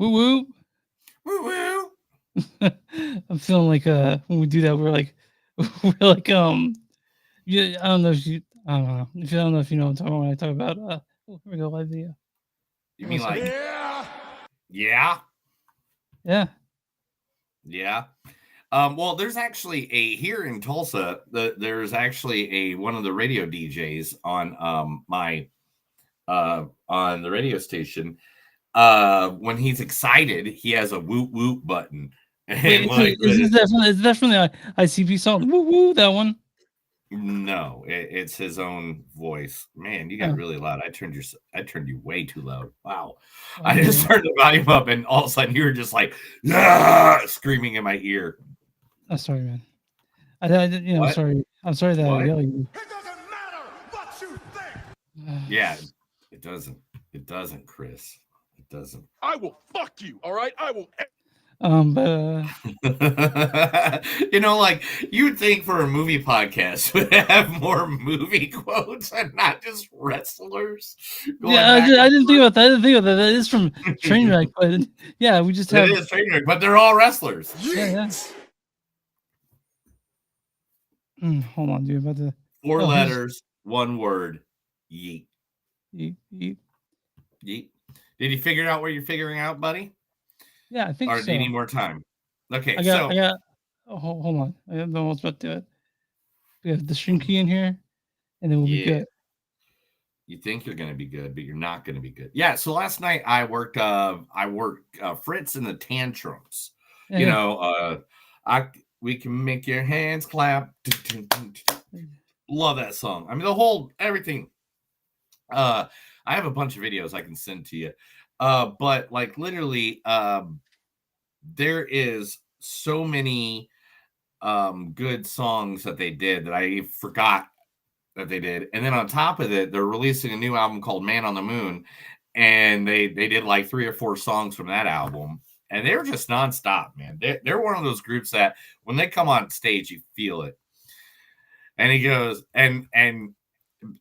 Woo woo. Woo woo. I'm feeling like when we do that, we're like yeah. I don't know if you. I don't know. If you I don't know if you know what I'm talking about when I talk about oh, here we go, live video. You One mean like, second. yeah? Yeah. Yeah. Well, there's actually here in Tulsa. There's actually one of the radio DJs on my on the radio station. When he's excited, he has a whoop whoop button, and Wait, is that from the ICP song? Woo woo, that one. no, it's his own voice. Man, you got Oh, really loud. I turned you way too loud. Wow. I okay. just turned the volume up, and all of a sudden you were just like, "Ah!" Screaming in my ear. I'm sorry, man. I you know, What? sorry. I'm sorry that I What? yell at you. It doesn't matter what you think. Yeah, it doesn't. It doesn't, Chris. It doesn't. I will fuck you, all right? I will. But Like you'd think for a movie podcast would have more movie quotes and not just wrestlers going yeah, back I and didn't think about that. I didn't think about that. That is from Trainwreck, but yeah, we just it have is trainer, but they're all wrestlers. yeah. Hold on, dude. About to. Four Oh, he's letters, one word. Yeet. he, Yeet. Did you figure out what you're figuring out, buddy? yeah, I think Or do you so. need more time? Okay, I so got. Oh, hold on. I don't know what's about to do it. We have the stream key in here, and then we'll be yeah, good. you think you're going to be good, but you're not going to be good. Yeah. So last night I worked Fritz and the Tantrums. Yeah, You yeah. know, I we can make your hands clap. Love that song. I mean, the whole everything. I have a bunch of videos I can send to you. But like literally, there is so many good songs that they did that I forgot that they did. And then on top of it, they're releasing a new album called Man on the Moon. And they did like 3 or 4 songs from that album. And they were just nonstop, man. They're one of those groups that when they come on stage, you feel it. And he goes, and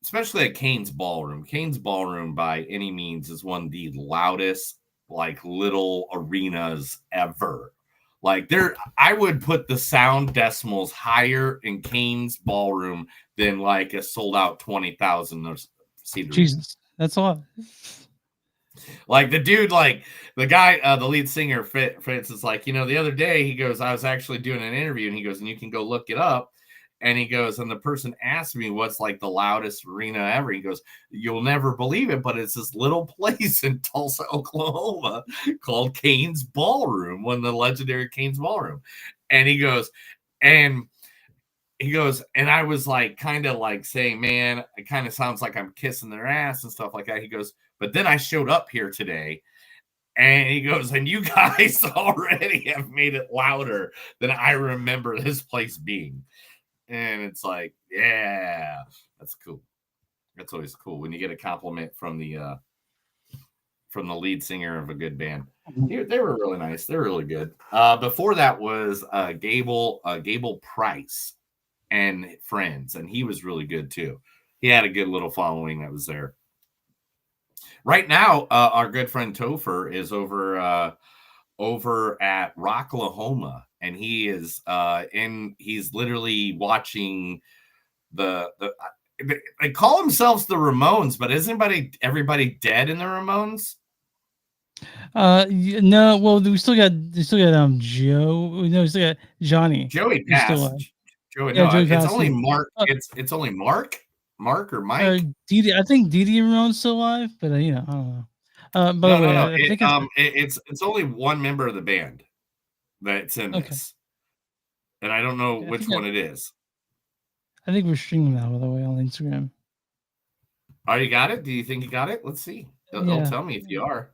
especially at Kane's Ballroom. Kane's Ballroom, by any means, is one of the loudest, like little arenas ever. Like I would put the sound decimals higher in Kane's Ballroom than like a sold out 20,000 seat. Jesus, that's a lot. Like the dude, like the guy, the lead singer, Fitz, is like, the other day he goes, I was actually doing an interview, and he goes, and you can go look it up. And he goes, and the person asked me what's like the loudest arena ever. He goes, you'll never believe it, but it's this little place in Tulsa, Oklahoma called Kane's Ballroom, one of the legendary Kane's Ballroom. And he goes, and I was like, kind of like saying, man, it kind of sounds like I'm kissing their ass and stuff like that. He goes, but then I showed up here today. And he goes, and you guys already have made it louder than I remember this place being. And it's like, yeah, that's cool. That's always cool when you get a compliment from the lead singer of a good band. They were really nice. They're really good. Before that was Gable Price and Friends, and he was really good too. He had a good little following that was there. Right now, our good friend Topher is over at Rocklahoma, and he is he's literally watching they call themselves the Ramones, but isn't everybody dead in the Ramones? No, well, we still got Joe. No, we still got Johnny. Joey He's still passed. Joey, yeah, no, Joey it's passed. only Mark. It's only Mark or Mike. Didi, I think Didi Ramone's still alive, but I don't know. By the way, No. I think It's only one member of the band that's in this, and I don't know which one it is. I think we're streaming now, by the way, on Instagram. Oh, you got it? Do you think you got it? Let's see. They'll tell me if you are.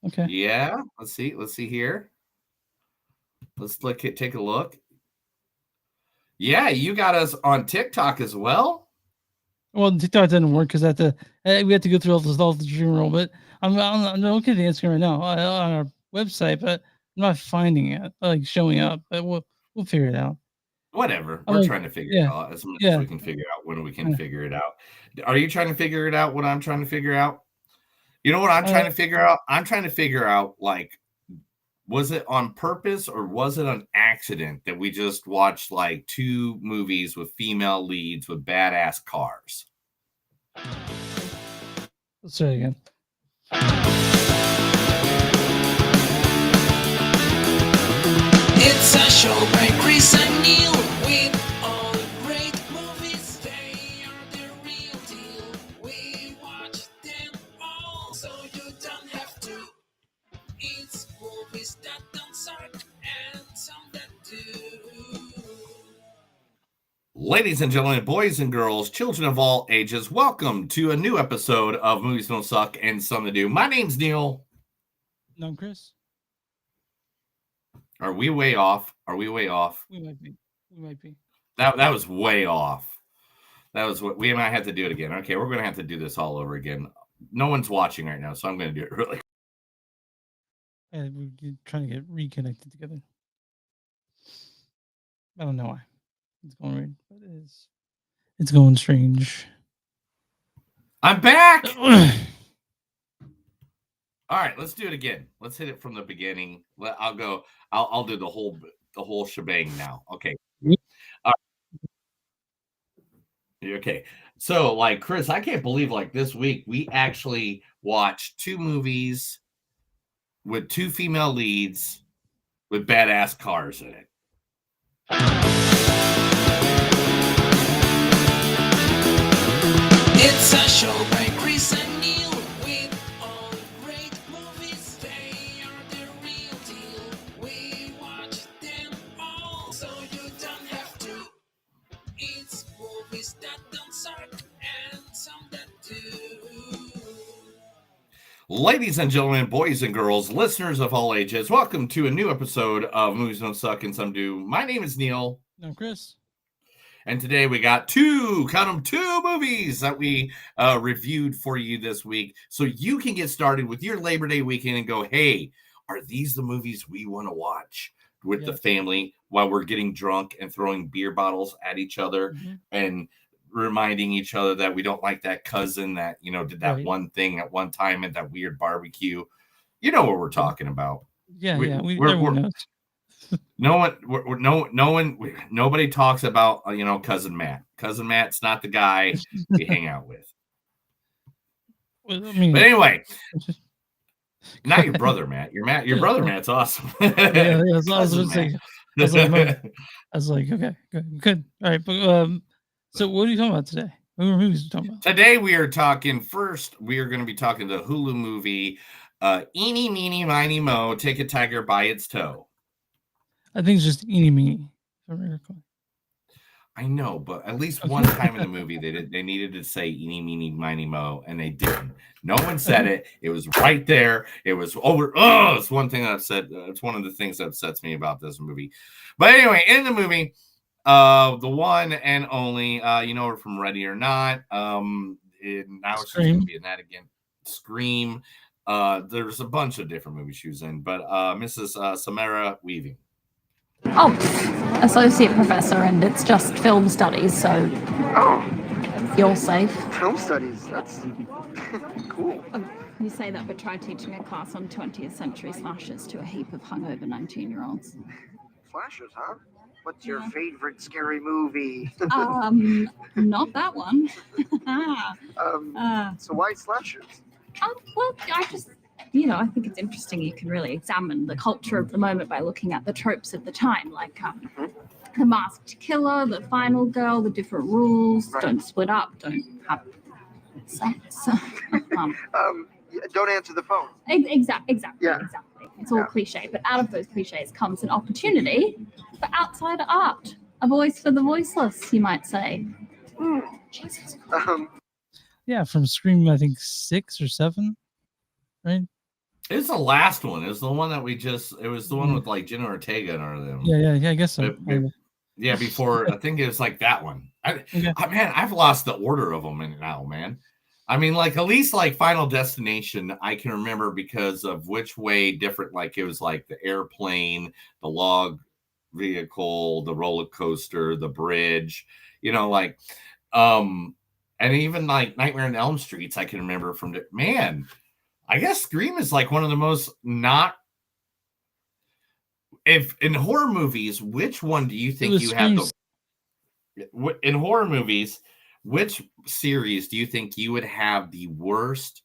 Okay. Yeah. Let's see. Let's see here. Let's take a look. Yeah, you got us on TikTok as well. Well, TikTok didn't work because we had to go through all the dream roll. But I'm looking at the Instagram right now on our website, but I'm not finding it like showing up. But we'll figure it out. Whatever. We're trying to figure it out as much as we can figure out when we can figure it out. Are you trying to figure it out? What I'm trying to figure out? You know what I'm trying to figure out? I'm trying to figure out, like, was it on purpose or was it an accident that we just watched like 2 movies with female leads with badass cars? Let's try it again. It's a show by Chris and Neil with all great movies. They are the real deal. We watch them all, so you don't have to. It's movies that don't suck and some that do. Ladies and gentlemen, boys and girls, children of all ages, welcome to a new episode of Movies Don't Suck and Some to Do. My name's Neil. No, Chris. Are we way off? Are we way off? We might be. We might be. That was way off. That was what we might have to do it again. Okay, we're gonna have to do this all over again. No one's watching right now, so I'm gonna do it really. We're trying to get reconnected together. I don't know why. It's going weird, but it's going strange. I'm back. All right, let's do it again. Let's hit it from the beginning. I'll go. I'll do the whole shebang now. Okay. Okay. So, like, Chris, I can't believe, like, this week we actually watched 2 movies with 2 female leads with badass cars in it. It's a show by Chris and Neil with all great movies. They are the real deal. We watch them all, so you don't have to. It's movies that don't suck and some that do. Ladies and gentlemen, boys and girls, listeners of all ages, welcome to a new episode of Movies Don't Suck and Some Do. My name is Neil. No, Chris. And today we got 2 movies that we reviewed for you this week. So you can get started with your Labor Day weekend and go, hey, are these the movies we want to watch with the family while we're getting drunk and throwing beer bottles at each other and reminding each other that we don't like that cousin that, you know, did that one thing at one time at that weird barbecue. You know what we're talking about. Everyone knows. Nobody talks about, you know, cousin Matt. Cousin Matt's not the guy we hang out with. Well, I mean, but anyway, not your brother Matt. Your brother Matt's awesome. I was like, okay, good. All right, but so what are you talking about today? What movies are you talking about? Today we are talking. First, we are going to be talking the Hulu movie, Eenie, Meanie, Miny, Mo, Take a Tiger by Its Toe. I think it's just Eenie, Meanie. I know, but at least one time in the movie they needed to say Eenie, Meanie, Miny, Mo, and they didn't. No one said it. It was right there. It was over. Oh, it's one thing that upset. It's one of the things that upsets me about this movie. But anyway, in the movie, the one and only, you know her from Ready or Not. Now it's going to be in that again. Scream. There's a bunch of different movies she was in, but Mrs. Samara Weaving. Oh, associate professor, and it's just film studies, so you're safe. Film studies, that's cool. You say that, but try teaching a class on 20th century slashers to a heap of hungover 19-year-olds. Slashers, huh? What's your favorite scary movie? Not that one. So why slashers? Well, I just... I think it's interesting. You can really examine the culture of the moment by looking at the tropes of the time, like the masked killer, the final girl, the different rules. Right. Don't split up. Don't have sex. Don't answer the phone. Exactly. It's all cliche, but out of those cliches comes an opportunity for outsider art, a voice for the voiceless, you might say. Jesus. Yeah, from Scream, I think 6 or 7, right? It's the last one. It was the one that it was the one with like Jenna Ortega and all of them. Yeah, I guess so. Before, I think it was like that one. Man, I've lost the order of them now, man. I mean, like, at least like Final Destination, I can remember because of which way different, like it was like the airplane, the log vehicle, the roller coaster, the bridge, you know, like, and even like Nightmare on Elm Streets, I can remember from man. I guess Scream is like one of the most not. If in horror movies, which one do you think you have in horror movies? Which series do you think you would have the worst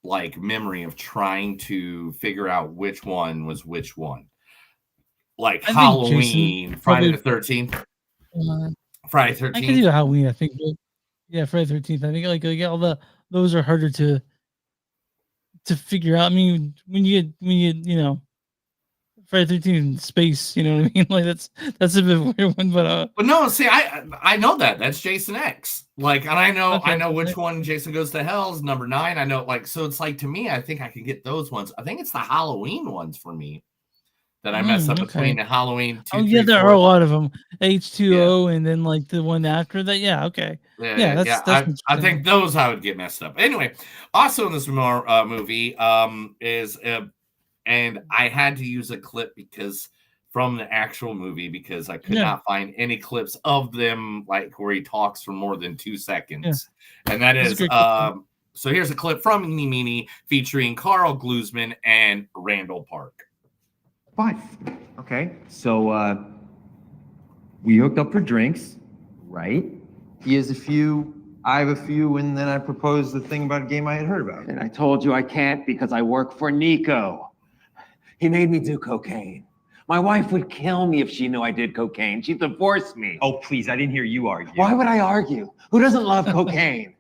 like memory of trying to figure out which one was which one? Like Halloween, Friday the 13th, Friday 13th. I can do Halloween. I think. Yeah, Friday 13th. I think like all those are harder to figure out. I mean, when you get Friday 13th in space, you know what I mean? Like that's a bit weird one, but no, see, I know that's Jason X. Like, and I know which one Jason Goes to Hell is number 9. I know, like, so it's like to me, I think I can get those ones. I think it's the Halloween ones for me that I mess up between the Halloween. 2, 3, there 4. are a lot of them. H2O, and then like the one after that. Yeah, okay. That's I think those I would get messed up. Anyway, also in this movie is and I had to use a clip from the actual movie because I could not find any clips of them like where he talks for more than 2 seconds. And that is so here's a clip from Eenie Meanie featuring Carl Glusman and Randall Park. Fine. Okay. So we hooked up for drinks, right? He has a few, I have a few, and then I proposed the thing about a game I had heard about. And I told you I can't because I work for Nico. He made me do cocaine. My wife would kill me if she knew I did cocaine. She'd divorce me. Oh, please, I didn't hear you argue. Why would I argue? Who doesn't love cocaine?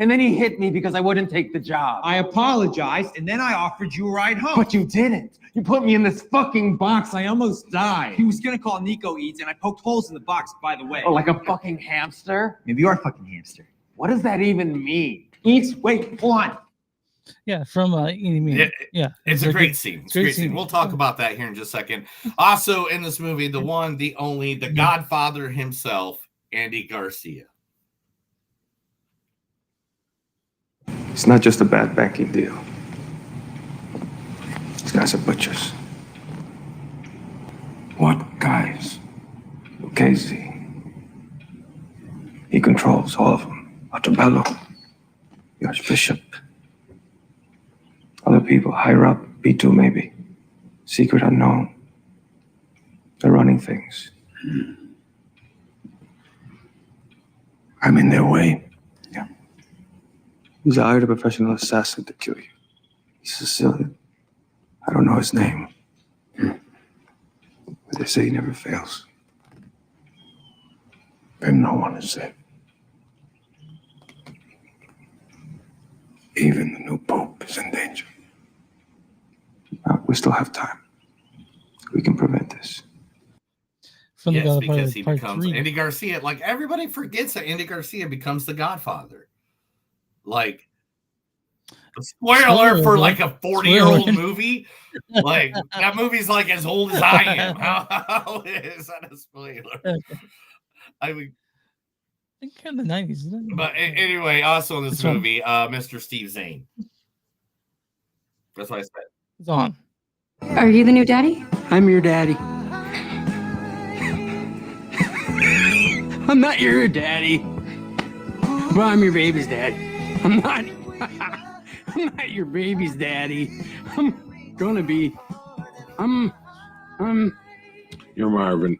And then he hit me because I wouldn't take the job. I apologized, and then I offered you a ride home. But you didn't. You put me in this fucking box. I almost died. He was gonna call Nico Eats, and I poked holes in the box, by the way. Oh, like a fucking hamster? Maybe you are a fucking hamster. What does that even mean? Eats, wait, hold on. Yeah, from Eenie Meanie. Yeah. It's a great scene. It's a great scene. We'll talk about that here in just a second. Also in this movie, the one, the only, the Godfather himself, Andy Garcia. It's not just a bad banking deal. These guys are butchers. What guys? Lucchese. He controls all of them. Ottobello, the Archbishop. Other people higher up, B2 maybe. Secret unknown. They're running things. I'm in their way. Yeah. He's hired a professional assassin to kill you. He's Sicilian. I don't know his name. But they say he never fails. And no one is safe. Even the new Pope is in danger. We still have time. We can prevent this. From yes, the because he becomes 3. Andy Garcia. Like, everybody forgets that Andy Garcia becomes the Godfather. Like, a spoiler alert for like a 40-year-old movie. Like, that movie's like as old as I am. How is that a spoiler? I mean, I think in the 90s, isn't it? But anyway, also in this movie, Mr. Steve Zahn. That's what I said. It's on. Are you the new daddy? I'm your daddy. I'm not your daddy. Well, I'm your baby's daddy. I'm not your baby's daddy. I'm gonna be. You're Marvin.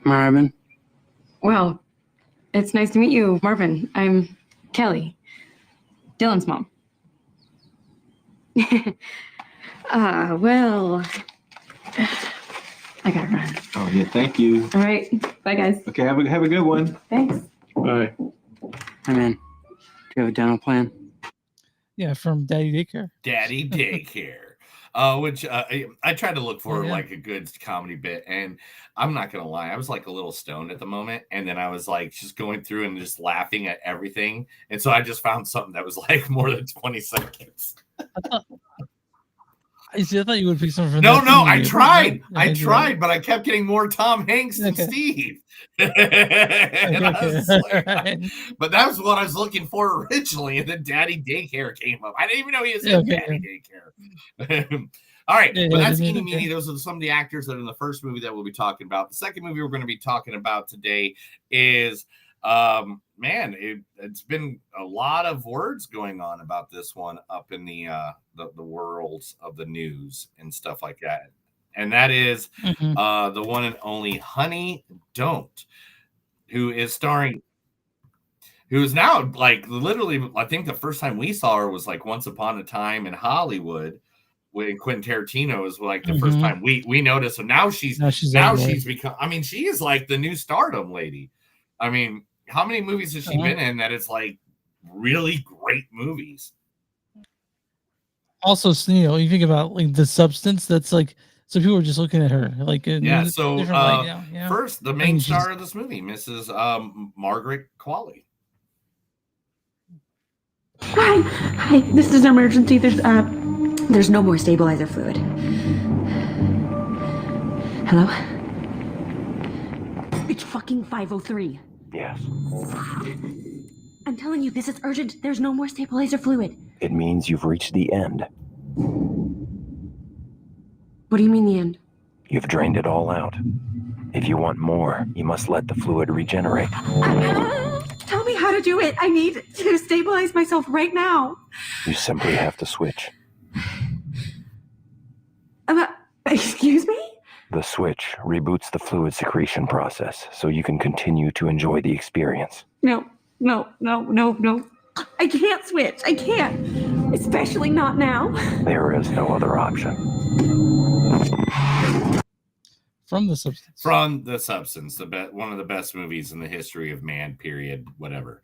Marvin. Well, it's nice to meet you, Marvin. I'm Kelly, Dylan's mom. Well, I gotta run. Oh, yeah, thank you. All right, bye guys. Okay, have a good one. Thanks. Bye. Hey, man. Do you have a dental plan? Yeah, from Daddy Daycare. Daddy Daycare. Which I tried to look for like a good comedy bit, and I'm not gonna lie, I was like a little stoned at the moment, and then I was like just going through and just laughing at everything, and so I just found something that was like more than 20 seconds. I thought you would pick something from No, that I movie. tried. Yeah, I tried, but I kept getting more Tom Hanks than Steve. And I was like, but that was what I was looking for originally, and then Daddy Daycare came up. I didn't even know he was in Daddy Daycare. All right, but that's Eenie Meanie. Those are some of the actors that are in the first movie that we'll be talking about. The second movie we're going to be talking about today is man, it's been a lot of words going on about this one up in the worlds of the news and stuff like that. And that is the one and only Honey Don't, who is starring, who is now like literally, I think the first time we saw her was like Once Upon a Time in Hollywood when Quentin Tarantino was like the first time we noticed. So now she's become, I mean, she is like the new stardom lady. I mean, how many movies has she been in that it's like really great movies? Also, Sneal, you think about like the substance that's like, so people are just looking at her like So first, the main star of this movie, Mrs. Margaret Qualley. Hi, this is an emergency. There's no more stabilizer fluid. Hello? It's fucking 5:03. Yes. I'm telling you, this is urgent. There's no more stabilizer fluid. It means you've reached the end. What do you mean the end? You've drained it all out. If you want more, you must let the fluid regenerate. Tell me how to do it. I need to stabilize myself right now. You simply have to switch. Excuse me? The switch reboots the fluid secretion process so you can continue to enjoy the experience. No. I can't switch. I can't. Especially not now. There is no other option. From the Substance. From the Substance, one of the best movies in the history of man, period, whatever.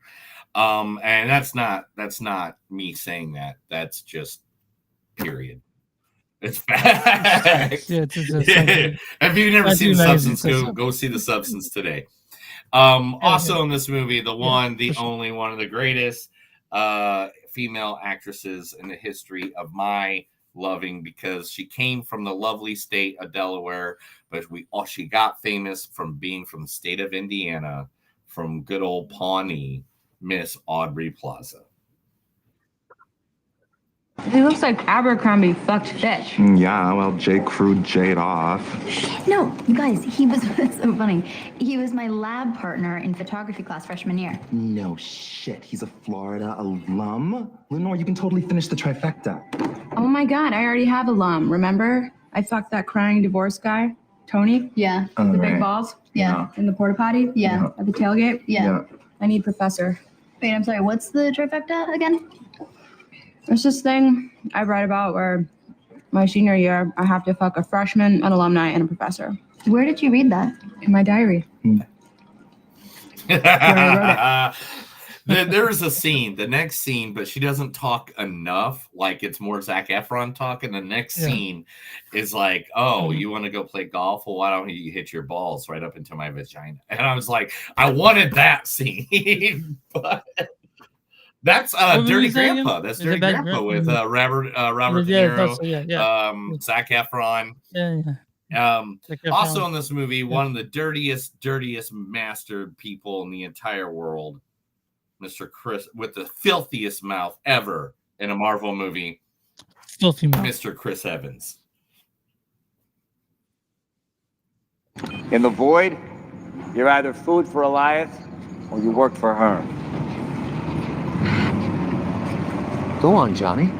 And that's not me saying that. That's just period. It's facts. If you've never seen The Substance, go see The Substance today. Also in this movie, the only one of the greatest female actresses in the history of my loving, because she came from the lovely state of Delaware, but she got famous from being from the state of Indiana, from good old Pawnee, Miss Aubrey Plaza. He looks like Abercrombie fucked fish. Yeah, well, Jake crewed Jade off. No, you guys, he was so funny. He was my lab partner in photography class freshman year. No shit, he's a Florida alum? Lenore, you can totally finish the trifecta. Oh my god, I already have alum, remember? I fucked that crying divorce guy, Tony. Yeah. The big balls. Yeah. In the porta potty. Yeah. At the tailgate. Yeah. I need professor. Wait, I'm sorry, what's the trifecta again? It's this thing I write about where my senior year, I have to fuck a freshman, an alumni, and a professor. Where did you read that? In my diary. There's a scene, the next scene, but she doesn't talk enough. Like, it's more Zac Efron talking. The next scene is like, oh, you want to go play golf? Well, why don't you hit your balls right up into my vagina? And I was like, I wanted that scene. But that's Dirty Grandpa. That's Dirty Grandpa with Robert De Niro, Zac Efron. Also in this movie, one of the dirtiest mastered people in the entire world, Mr. Chris, with the filthiest mouth ever in a Marvel movie, filthy mouth, Mr. Chris Evans. In the void, you're either food for Elias or you work for her. Go on, Johnny.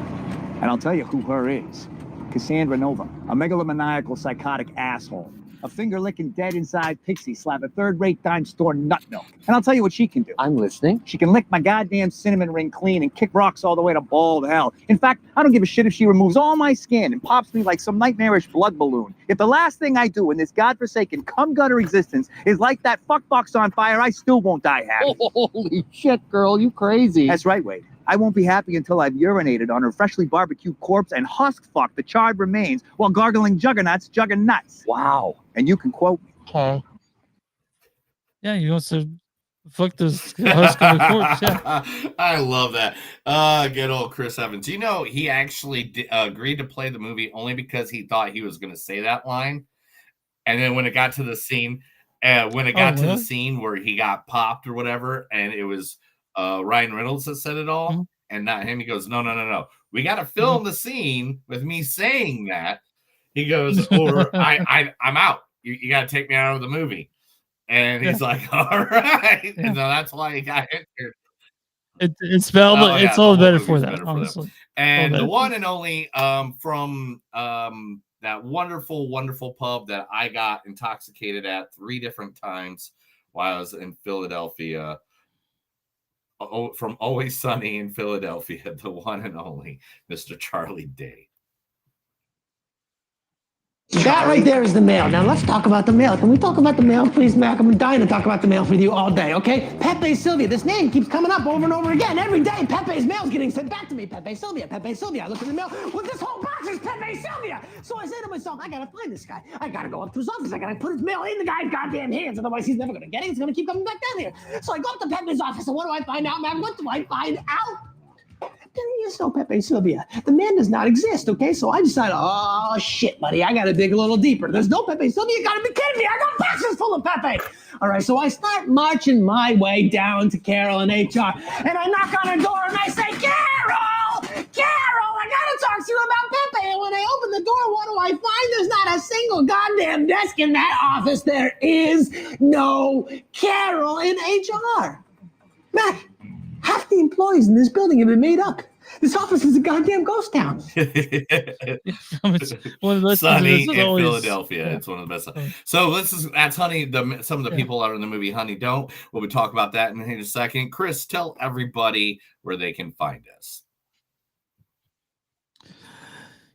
And I'll tell you who her is. Cassandra Nova, a megalomaniacal psychotic asshole. A finger-licking, dead inside pixie slab, a third-rate dime store nut milk. And I'll tell you what she can do. I'm listening. She can lick my goddamn cinnamon ring clean and kick rocks all the way to bald hell. In fact, I don't give a shit if she removes all my skin and pops me like some nightmarish blood balloon. If the last thing I do in this godforsaken cum-gutter existence is light that fuckbox on fire, I still won't die happy. Holy shit, girl, you crazy. That's right, Wade. I won't be happy until I've urinated on her freshly barbecued corpse and husk-fucked the charred remains while gargling juggernauts jugging nuts. Wow. And you can quote me. Okay. Yeah, you also fuck this husk of a corpse. Yeah. I love that. Good old Chris Evans. You know, he actually agreed to play the movie only because he thought he was going to say that line. And then when it got to the scene, the scene where he got popped or whatever, and it was Ryan Reynolds that said it all, and not him. He goes, no. We got to film the scene with me saying that. He goes, or I'm out. You got to take me out of the movie. And he's like, all right. Yeah. And so that's why he got injured. It's spelled. Oh, it's yeah, all the the whole better for movie's that. better for them. Honestly, And all the better. one and only from that wonderful, wonderful pub that I got intoxicated at 3 different times while I was in Philadelphia. From Always Sunny in Philadelphia, the one and only Mr. Charlie Day. That right there is the mail. Now let's talk about the mail. Can we talk about the mail, please, Mac? I'm dying to talk about the mail with you all day, okay? Pepe Sylvia. This name keeps coming up over and over again. Every day, Pepe's mail's getting sent back to me. Pepe Sylvia, Pepe Sylvia. I look in the mail. Well, this whole box is Pepe Sylvia. So I say to myself, I gotta find this guy. I gotta go up to his office. I gotta put his mail in the guy's goddamn hands. Otherwise, he's never gonna get it. He's gonna keep coming back down here. So I go up to Pepe's office, and what do I find out, Mac? What do I find out? There's no Pepe Sylvia. The man does not exist, okay? So I decided, oh, shit, buddy, I gotta dig a little deeper. There's no Pepe Sylvia. You gotta be kidding me. I got boxes full of Pepe. All right, so I start marching my way down to Carol and HR, and I knock on her door, and I say, Carol, I gotta talk to you about Pepe. And when I open the door, what do I find? There's not a single goddamn desk in that office. There is no Carol in HR. Mac, half the employees in this building have been made up. This office is a goddamn ghost town. Sunny in Philadelphia. It's one of the best. So that's Honey. Some of the people that are in the movie Honey Don't. We'll be talking about that in a second. Chris, tell everybody where they can find us.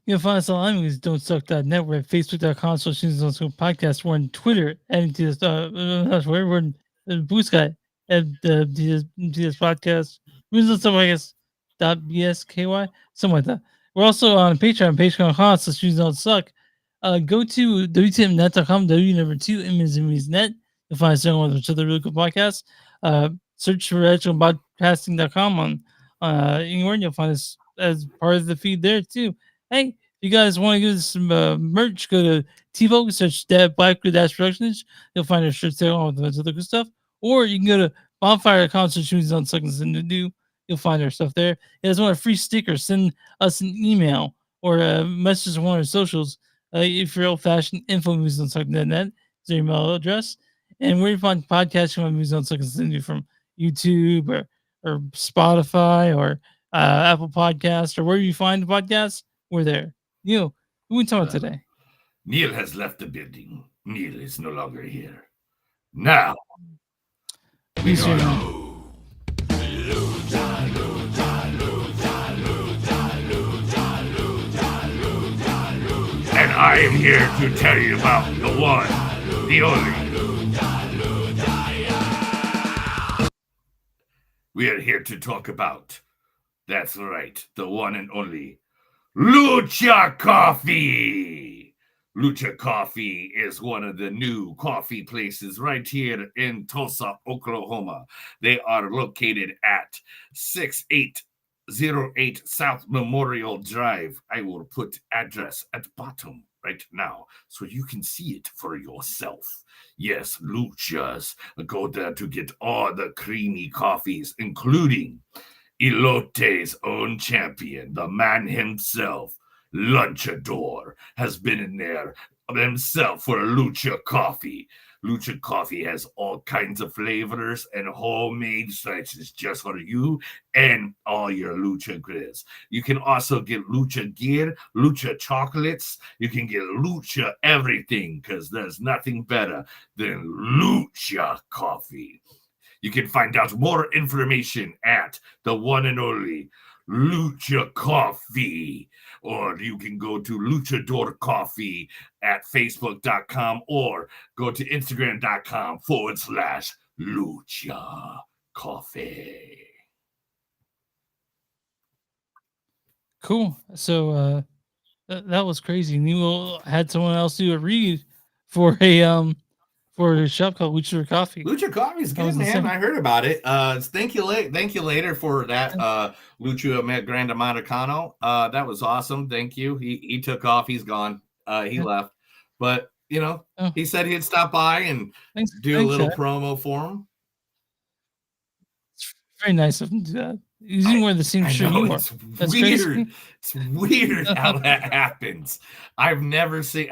You can find us online at don'tsuck.net. We're at facebook.com/podcast. We're on Twitter and we're in Blue Sky at DS Podcast. BSKY, something like that. We're also on Patreon, patreon.com/don'tsuck. Go to WTMnet.com, W2 You'll find us on with other really good podcasts. Search for edgeonpodcasting.com on anywhere, and you'll find us as part of the feed there too. Hey, if you guys want to give us some merch, go to TVO, search Black Dash Productions. You'll find our shirts there along with a bunch of other good stuff. Or you can go to bonfire.com/don'tsuck. You'll find our stuff there. If you guys want a free sticker, send us an email or a message on one of our socials. If you're old-fashioned, info@moviesdon'tsuck.net is their email address. And where you find podcasting on Movies Don't Suck, send you from YouTube or Spotify or Apple Podcasts or where you find the podcast, we're there. Neil, who we talking about today? Neil has left the building. Neil is no longer here. Now, we Peace, are and I am here to tell you about the one, the only. We are here to talk about, that's right, the one and only Lucha Coffee. Lucha Coffee is one of the new coffee places right here in Tulsa, Oklahoma. They are located at 6808 South Memorial Drive. I will put address at the bottom right now so you can see it for yourself. Yes, Luchas. Go there to get all the creamy coffees, including Elote's own champion, the man himself, Lunchador, has been in there himself for Lucha Coffee. Lucha Coffee has all kinds of flavors and homemade slices just for you and all your Lucha grills. You can also get Lucha gear, Lucha chocolates. You can get Lucha everything because there's nothing better than Lucha Coffee. You can find out more information at the one and only Lucha Coffee, or you can go to Luchador Coffee at Facebook.com or go to Instagram.com/Lucha Coffee. Cool. So that was crazy. Neil had someone else do a read for a shop called Lucha Coffee. Lucha Coffee is good, man. I heard about it. Thank you later for that Lucha Grand Americano. That was awesome. Thank you. He took off. He's gone. He left. But, he said he'd stop by and do a little promo for him. It's very nice of him to do that. He's even wearing the same shirt you are. That's weird. Crazy. It's weird how that happens. I've never seen,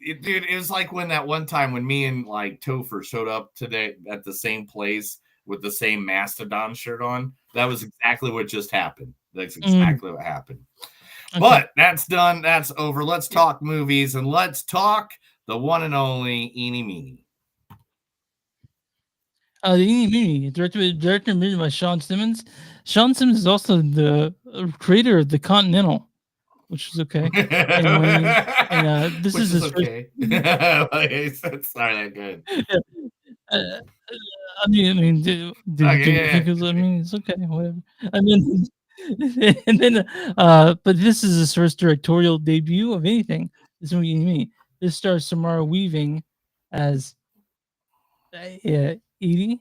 Dude, it was like when that one time when me and like Topher showed up today at the same place with the same Mastodon shirt on. That was exactly what just happened. That's exactly what happened. Okay. But that's done. That's over. Let's talk movies and let's talk the one and only Eenie Meanie. The Eenie Meanie, directed and written by Sean Simmons. Sean Simmons is also the creator of The Continental, which is okay. And Wayne, and this Which is is his okay. first. It's not that good. Uh, I mean, do you think it's? I mean, it's okay, whatever. I mean, and then, but this is his first directorial debut of anything. This movie, me. This stars Samara Weaving as Edie.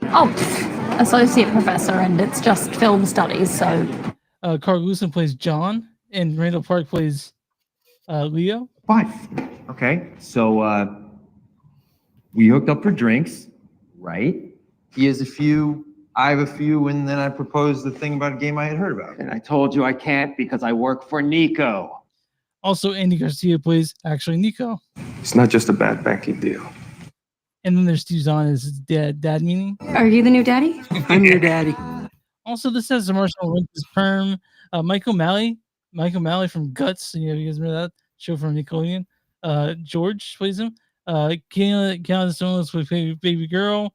Oh, associate professor, and it's just film studies, so. Carl Gleason plays John, and Randall Park plays Leo. Fine. Okay, so we hooked up for drinks, right? He has a few, I have a few, and then I proposed the thing about a game I had heard about. And I told you I can't because I work for Nico. Also, Andy Garcia plays actually Nico. It's not just a bad banking deal. And then there's Steve Zahn as his dad Meanie. Are you the new daddy? I'm your daddy. Also, this has Marshall Lynch's Perm, Michael Malley from Guts. You guys remember that show from Nickelodeon? George plays him. Keanu Stones plays Baby Girl.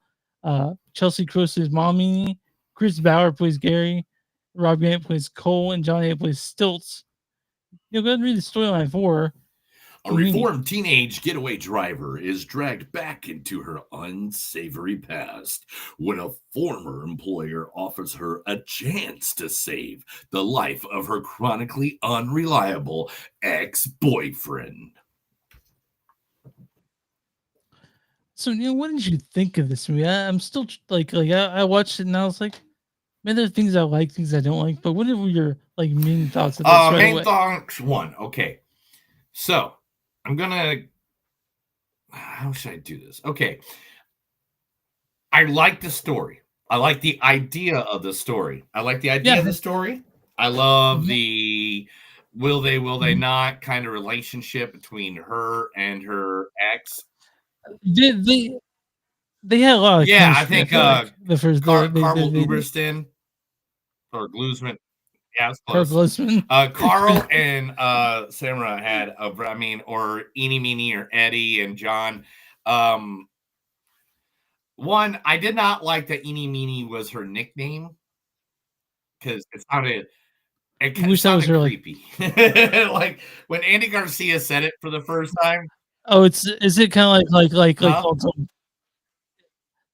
Chelsea Cross plays Mom Meanie. Chris Bauer plays Gary. Rob Grant plays Cole, and John A plays Stilts. Go ahead and read the storyline for. A reformed teenage getaway driver is dragged back into her unsavory past when a former employer offers her a chance to save the life of her chronically unreliable ex-boyfriend. So, what did you think of this movie? I'm still I watched it and I was like, man, there are things I like, things I don't like. But what were your main thoughts of this? Main thoughts one. Okay, so I'm gonna. How should I do this? Okay, I like the story. I like the idea of the story. I like the idea of the story. I love the will they not kind of relationship between her and her ex. They had a lot of I chemistry, think feel like, the first Carl they Uberston or Glusman. Yeah, it's Carl close. Glusman. Carl and Samara had or Eenie Meanie or Eddie and John. One, I did not like that Eenie Meanie was her nickname because it sounded creepy. Like when Andy Garcia said it for the first time. Oh, is it kind of like Huh?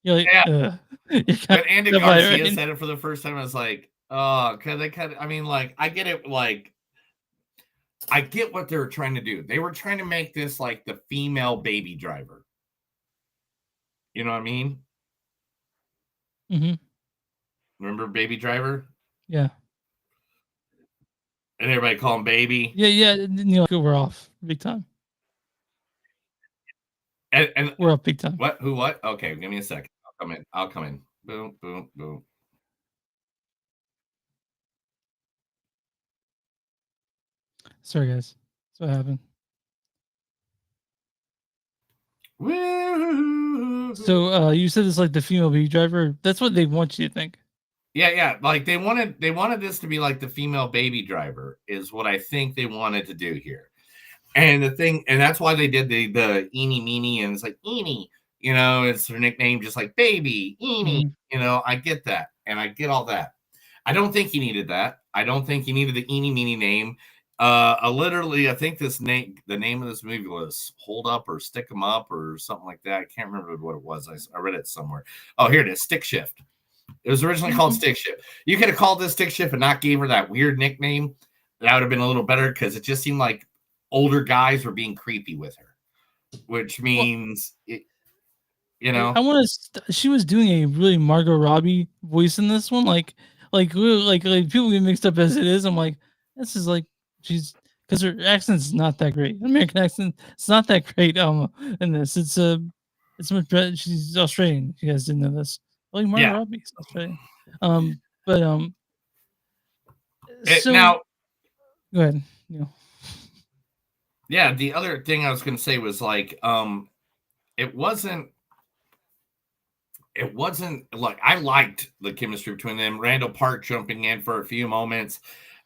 You're like, Yeah. When Andy Garcia said it for the first time, I was like, oh, because they kind of, I mean, like, I get it, like, I get what they were trying to do. They were trying to make this like the female Baby Driver. You know what I mean? Mm-hmm. Remember Baby Driver? Yeah. And everybody call him Baby. Yeah. We're off big time. And we're up big time. What? Who? What? Okay, give me a second. I'll come in. Boom, boom, boom. Sorry, guys. That's what happened. Woo! So you said it's like the female Baby Driver. That's what they want you to think. Yeah. Like they wanted this to be like the female Baby Driver is what I think they wanted to do here. And the thing, and that's why they did the Eenie Meanie, and it's like Eenie, it's her nickname, just like Baby Eenie. I get that, and I get all that. I don't think he needed that. I don't think he needed the Eenie Meanie name. Literally, I think the name of this movie was Hold Up or Stick 'em Up or something like that. I can't remember what it was. I read it somewhere. Oh, here it is, Stick Shift. It was originally called Stick Shift. You could have called this Stick Shift and not gave her that weird nickname. That would have been a little better because it just seemed like older guys were being creepy with her, which means I want to. She was doing a really Margot Robbie voice in this one, like people get mixed up as it is. I'm like, this is like she's because her accent's not that great. American accent, it's not that great. In this, it's much better. She's Australian. You guys didn't know this. Like Margot Robbie's Australian. So now, go ahead. you know. Yeah, the other thing I was going to say was like, it wasn't like I liked the chemistry between them. Randall Park jumping in for a few moments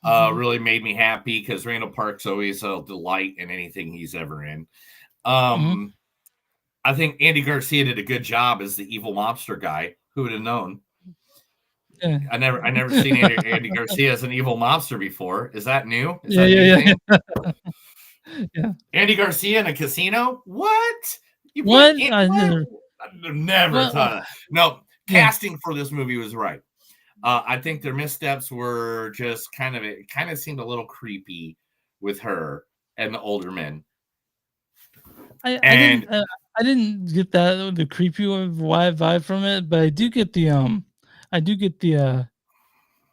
really made me happy because Randall Park's always a delight in anything he's ever in. I think Andy Garcia did a good job as the evil mobster guy. Who would have known? Yeah. I never seen Andy Garcia as an evil mobster before. Is that new? Is Yeah, that a new yeah, thing? yeah. Andy Garcia in a casino? What? You What? put I what? Never What? thought of. No, Yeah. casting for this movie was right. I think their missteps were just it kind of seemed a little creepy with her and the older men. I And didn't I didn't get that the creepy vibe from it, but I do get the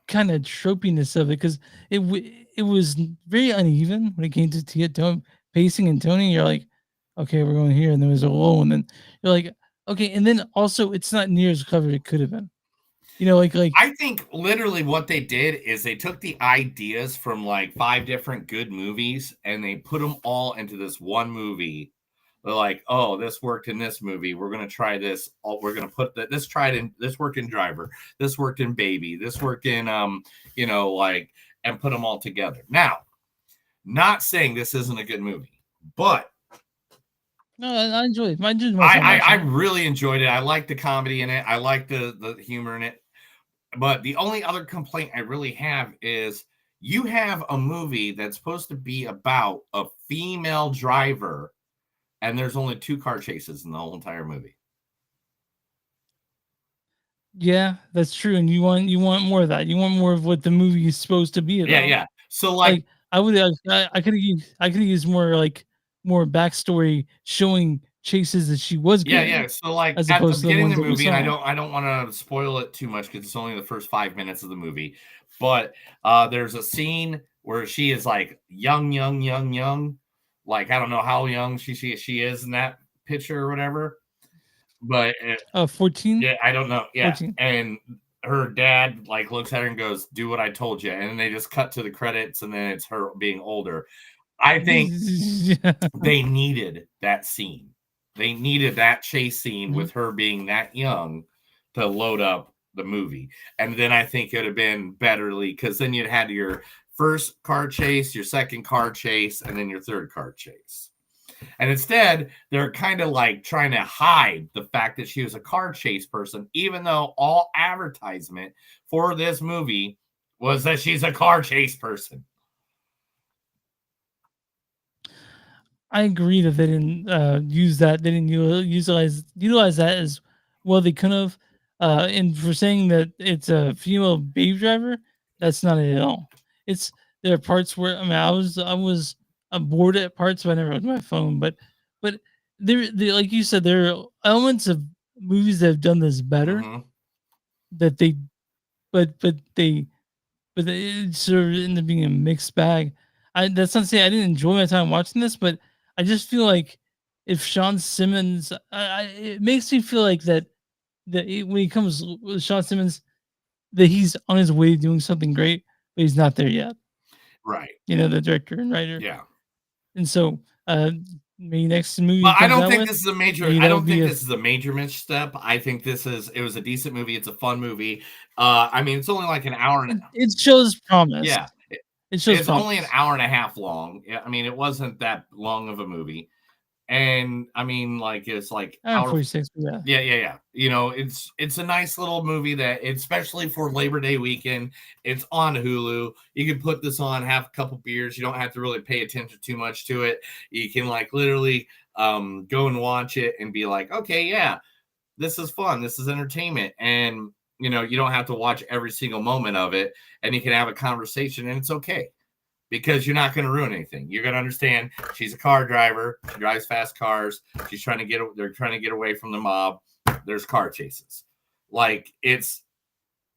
kind of tropiness of it because it was very uneven when it came to tone, pacing and toning. You're like, okay, we're going here, and there was a lull, and then you're like, okay, and then also it's not near as clever as it could have been. You know, like I think literally what they did is they took the ideas from like 5 different good movies and they put them all into this one movie. They're like, oh, this worked in this movie. We're gonna try this. Oh, we're gonna put that. This worked in Driver. This worked in Baby. This worked in like, and put them all together. Now, not saying this isn't a good movie, but no, I enjoyed it. I enjoyed myself I watching it. really enjoyed it. I like the comedy in it. I like the humor in it. But the only other complaint I really have is you have a movie that's supposed to be about a female driver, and there's only 2 car chases in the whole entire movie. Yeah, that's true, and you want more of that. You want more of what the movie is supposed to be Yeah, about. yeah. So like I would I could have used more backstory showing chases that she was yeah, getting yeah. So like as at the opposed to the beginning ones of the that we movie, and saw. I don't want to spoil it too much because it's only the first 5 minutes of the movie. But there's a scene where she is like young. Like I don't know how young she is in that picture or whatever. But 14? yeah, I don't know. Yeah. 14. And her dad like looks at her and goes, "Do what I told you." And then they just cut to the credits and then it's her being older. I think Yeah. they needed that scene. They needed that chase scene Mhm. with her being that young to load up the movie. And then I think it would have been betterly because then you'd had your first car chase, your second car chase, and then your third car chase. And instead, they're kind of like trying to hide the fact that she was a car chase person, even though all advertisement for this movie was that she's a car chase person. I agree that they didn't use that. They didn't utilize that as well. They could have. And for saying that it's a female baby driver, that's not it at all. It's there are parts where I was bored at parts, but I never looked at my phone. But there like you said, there are elements of movies that have done this better Mhm. that they but they it sort of ended up being a mixed bag. That's not to say I didn't enjoy my time watching this, but I just feel like if Sean Simmons, it makes me feel like when he comes with Sean Simmons, that he's on his way to doing something great, but he's not there yet. Right. You know, the director and writer. Yeah. And so, maybe next movie But he I comes don't out think with, this is a major. maybe I that'll don't be think a this is a major misstep. I think it was a decent movie. It's a fun movie. I mean, it's only like an hour and it shows promise. yeah, It shows it's only an promise. hour and a half long. Yeah, I mean, it wasn't that long of a movie. And I mean, like it's like Hour and hour 46, yeah. yeah. You know, it's a nice little movie that especially for Labor Day weekend, it's on Hulu. You can put this on, have a couple beers. You don't have to really pay attention too much to it. You can like literally go and watch it and be like, okay, yeah, this is fun. This is entertainment. And you know, you don't have to watch every single moment of it, and you can have a conversation, and it's okay because you're not going to ruin anything. You're going to understand she's a car driver. She drives fast cars. They're trying to get away from the mob. There's car chases. Like it's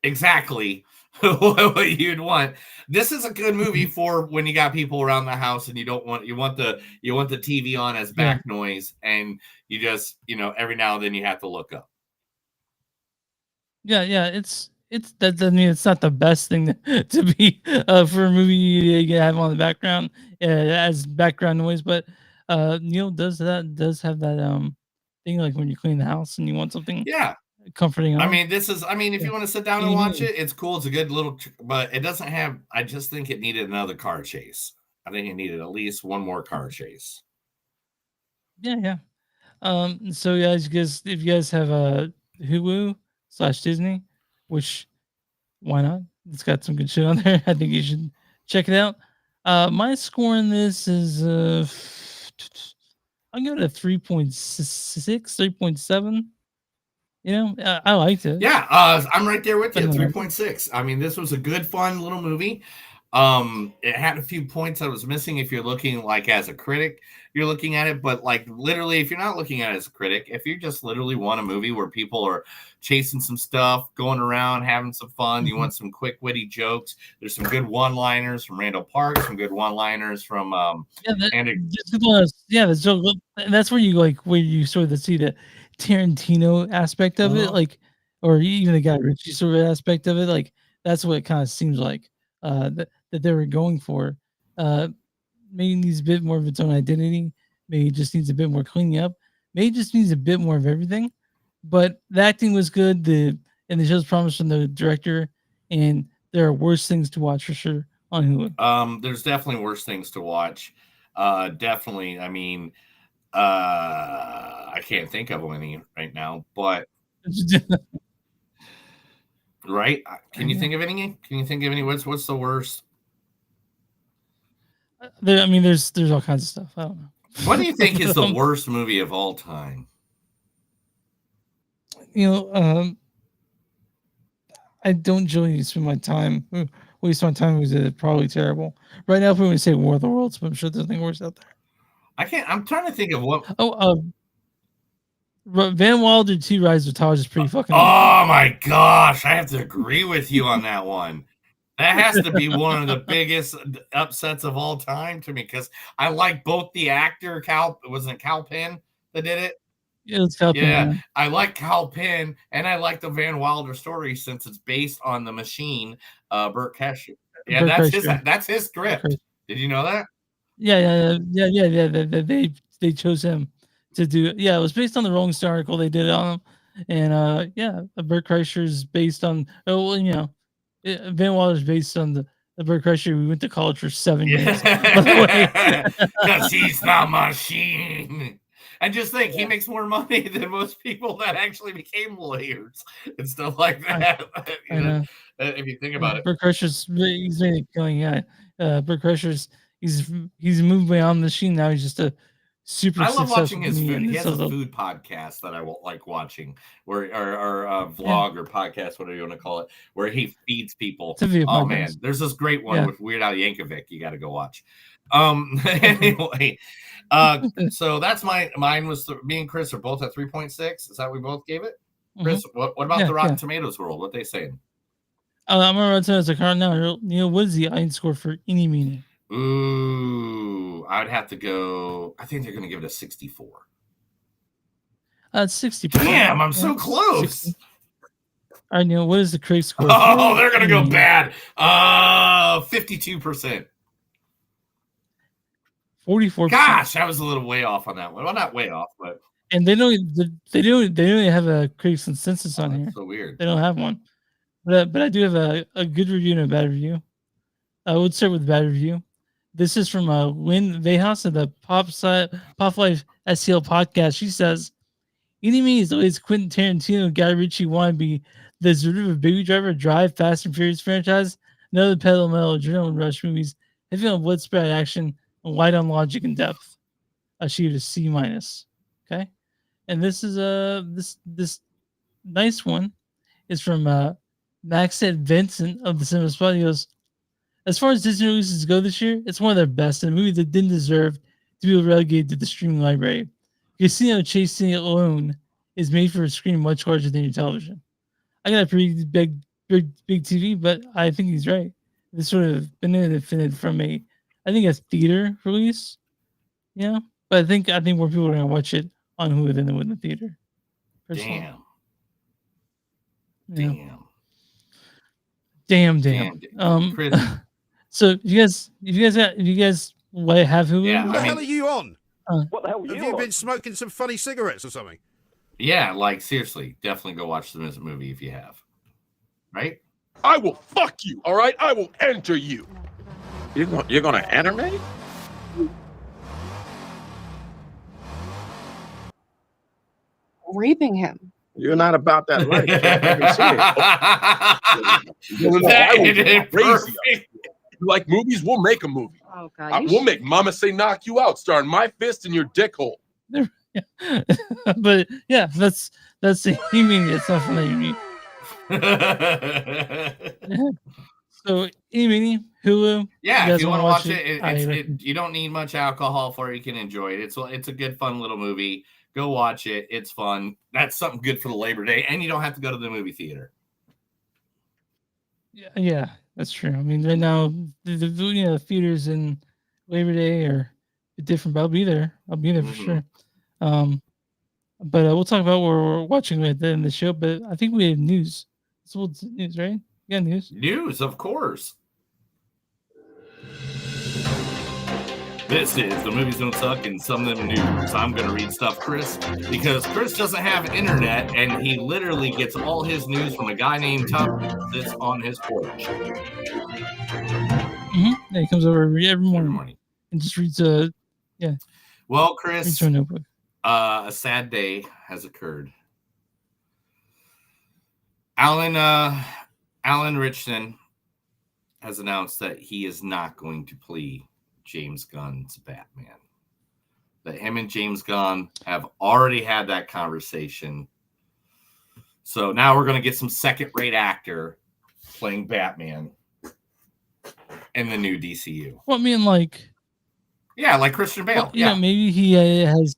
exactly what you'd want. This is a good movie for when you got people around the house and you want the TV on as Yeah. back noise and you just, every now and then you have to look up. Yeah, It's that. I mean, it's not the best thing to be for a movie to have on the background as background noise, but does have that thing like when you clean the house and you want something Yeah. comforting I on. mean, if Yeah. you want to sit down and watch it, it's cool. It's a good little, but it doesn't have. I just think it needed another car chase. I think it needed at least one more car chase. Yeah, yeah. So yeah, if you guys have Hulu / Disney, which why not? It's got some good shit on there. I think you should check it out. My score in this is I'm going to 3.6, 3.7. You know, I liked it. Yeah, I'm right there with you. But no, 3.6. I mean, this was a good, fun little movie. It had a few points that was missing if you're looking like as a critic, you're looking at it, but like literally, if you're not looking at it as a critic, if you just literally want a movie where people are chasing some stuff, going around, having some fun, you want some quick, witty jokes. There's some good one-liners from Randall Park, some good one-liners from Andy. that's where you where you sort of see the Tarantino aspect of it, like, or even the Guy Ritchie sort of aspect of it. Like that's what it kind of seems like that they were going for. Maybe needs a bit more of its own identity. Maybe it just needs a bit more cleaning up. Maybe it just needs a bit more of everything. But the acting was good. The show's promise from the director, and there are worse things to watch for sure on Hulu. There's definitely worse things to watch. Definitely. I mean, I can't think of any right now, but right? Can you think of any? Can you think of any? What's the worst? I mean, there's all kinds of stuff. I don't know. What do you think is the worst movie of all time? You know, I don't generally spend my time waste my time with it. Probably terrible. Right now, if we would say War of the Worlds, but I'm sure there's nothing worse out there. I can't. I'm trying to think of what. Van Wilder 2 Rise of Taj is pretty fucking. Oh my gosh, I have to agree with you on that one. That has to be one of the biggest upsets of all time to me because I like both the actor wasn't Cal Penn that did it. Yeah, it's Cal Penn. Yeah, I like Cal Penn and I like the Van Wilder story since it's based on the machine, Burt Kreischer. Yeah, that's his script. Did you know that? Yeah. They chose him to do. Yeah, it was based on the Rolling Stone article they did on him, and Burt Kreischer is based on. Oh, well, you know, Van Wilder is based on the Burt Kreischer. We went to college for 7 years. Because he's the machine. And just think, he makes more money than most people that actually became lawyers and stuff like that. If you think about it, Burt Kreischer's he's made a killing. Yeah, Burt Kreischer's he's moved beyond the machine now. He's just a super. I love watching his comedian. food. He has a food podcast that I like watching, or vlog or podcast, whatever you want to call it, where he feeds people. Oh man, there's this great one with Weird Al Yankovic. You got to go watch. Anyway, so that's mine was me and Chris are both at 3.6. Is that what we both gave it? Chris, what about the Rotten Tomatoes world? What they saying? I'm gonna run to as a current now. Neil, what is the audience score for Eenie Meanie? Ooh, I'd have to go. I think they're going to give it a 64. 60%. Damn, I'm so close. 60. All right, Neil, what is the critic score? Oh, they're going to go bad. 52%. 44%. Gosh, I was a little way off on that one. Well, not way off, but and they don't have a critics consensus on here. So weird. They don't have one. But I do have a good review and a bad review. I would start with the bad review. This is from Lynn Vehas of the Pop Life STL podcast. She says, Eenie Meanie is always Quentin Tarantino, Guy Ritchie wannabe, the derivative of Baby Driver, Drive, Fast and Furious franchise, another pedal metal, adrenaline rush movies, heavy on blood spread action, and light on logic and depth. She gave it a C-. Okay, and this is this nice one is from Max said Vincent of the Cinema Spot. He goes, as far as Disney releases go this year, it's one of their best, and a movie that didn't deserve to be relegated to the streaming library. Casino Chasing It Alone is made for a screen much larger than your television. I got a pretty big TV, but I think he's right. This sort of benefited from I think a theater release, yeah. But I think more people are gonna watch it on Hulu than they would in the theater. Personally. Damn. Yeah. Damn. Damn. Chris. So if you guys have Hulu? Yeah, What the hell are you on? What the hell Have you been smoking some funny cigarettes or something? Yeah, like seriously, definitely go watch the movie if you have. Right? I will fuck you, all right? I will enter you. You're gonna enter me? Raping him. You're not about that life. Kid. I can see it. That I will ended go crazy. perfect. You like movies? We'll make a movie. Oh God. We'll make Mama Say Knock You Out, starring my fist in your dick hole. But yeah, that's the Meanie. It's not funny. So Meanie, Hulu. Yeah, guys if you want wanna to watch it, you don't need much alcohol for it. You can enjoy it. It's a good, fun little movie. Go watch it. It's fun. That's something good for the Labor Day, and you don't have to go to the movie theater. Yeah, that's true. I mean, right now the theaters in Labor Day are different, but I'll be there. For sure. But we'll talk about what we're watching at the end of the show. But I think we have news. It's news, right? You got news? News, of course. This is the Movies Don't Suck and Some of Them News. I'm going to read stuff, Chris, because Chris doesn't have internet, and he literally gets all his news from a guy named Tom that's on his porch. Yeah, he comes over every morning and just reads yeah. Well, Chris, reads from a notebook. A sad day has occurred. Alan Richardson has announced that he is not going to play James Gunn's Batman. That him and James Gunn have already had that conversation. So now we're going to get some second-rate actor playing Batman in the new DCU. Well, I mean, like Christian Bale. Well, yeah, maybe he has.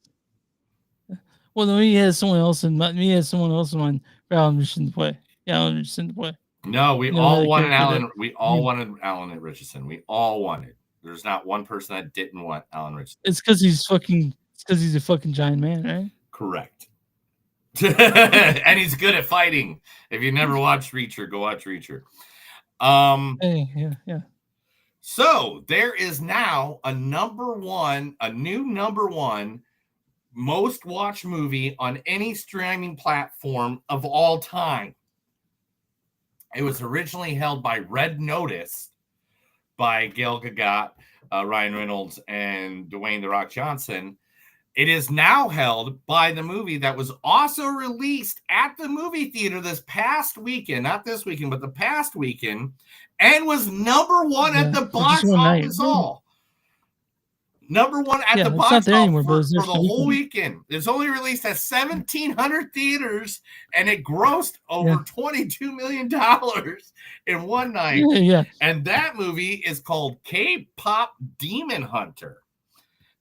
Well, maybe he has someone else in mind. Maybe he has someone else in mind for Alan Richardson to play. Yeah, Alan Richardson to play. No, we all wanted Alan. We all wanted Alan Richardson. We all wanted. There's not one person that didn't want Alan Richardson. It's because he's a fucking giant man, right? Correct. And he's good at fighting. If you never watched Reacher, go watch Reacher. Yeah. So there is now a new number one most watched movie on any streaming platform of all time. It was originally held by Red Notice by Gail Gadot, Ryan Reynolds, and Dwayne "The Rock" Johnson. It is now held by the movie that was also released at the movie theater this past weekend, not this weekend, but the past weekend, and was number one at the box office all. Number one at the box office for the whole weekend. It's only released at 1,700 theaters, and it grossed over $22 million in one night. Yeah. And that movie is called K-Pop Demon Hunter.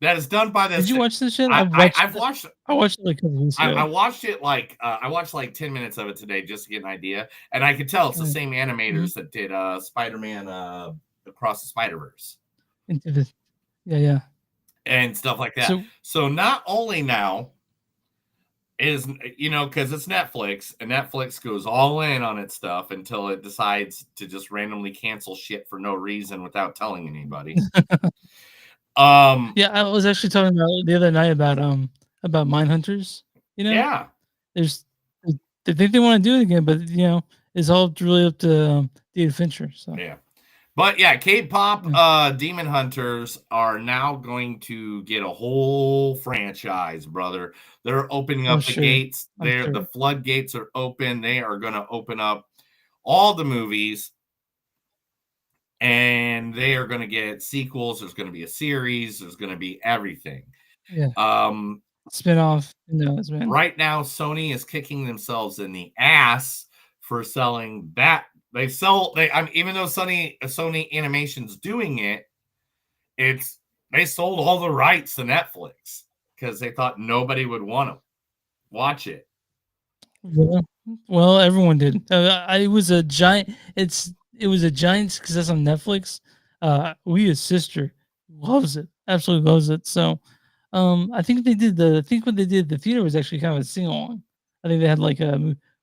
That is done by this. Did you watch this shit? I've watched it. I watched it like a couple weeks ago. I watched it I watched like 10 minutes of it today just to get an idea. And I could tell it's the same animators that did Spider-Man Across the Spider-Verse. Into this. Yeah. And stuff like that. So not only now is, because it's Netflix, and Netflix goes all in on its stuff until it decides to just randomly cancel shit for no reason without telling anybody. Yeah, I was actually talking about the other night about Mindhunters. Yeah. They think they want to do it again, but it's all really up to David Fincher. So yeah. But yeah, K-pop Demon Hunters are now going to get a whole franchise, brother. They're opening up the gates. The floodgates are open. They are going to open up all the movies, and they are going to get sequels. There's going to be a series. There's going to be everything. Yeah. Spinoff. Right now, Sony is kicking themselves in the ass for selling that. Even though Sony Animation's doing it, they sold all the rights to Netflix because they thought nobody would want to watch it. Well, everyone did. It was a giant. It was a giant success on Netflix. His sister loves it, absolutely loves it. So, I think what they did at the theater was actually kind of a sing along. I think they had like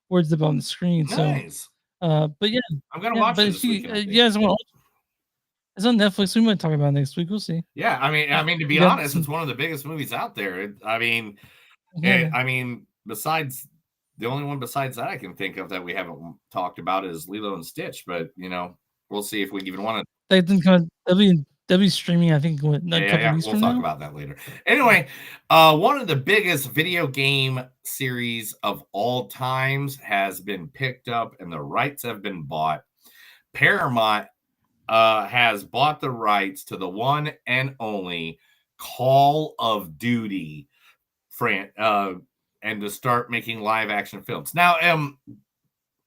words up on the screen. Nice. But yeah, I'm gonna yeah. watch But it if this you, weekend. I think. you guys want, it's on Netflix. We might talk about it next week. We'll see. Yeah, I mean, to We be got honest, some. it's one of the biggest movies out there. Yeah, I mean, besides the only one besides that I can think of that we haven't talked about is Lilo and Stitch. But we'll see if we even want to. they didn't come. They'll be streaming. I think what a couple Yeah. weeks We'll from talk now. about that later. Anyway, one of the biggest video game series of all times has been picked up, and the rights have been bought. Paramount has bought the rights to the one and only Call of Duty and to start making live action films. Now,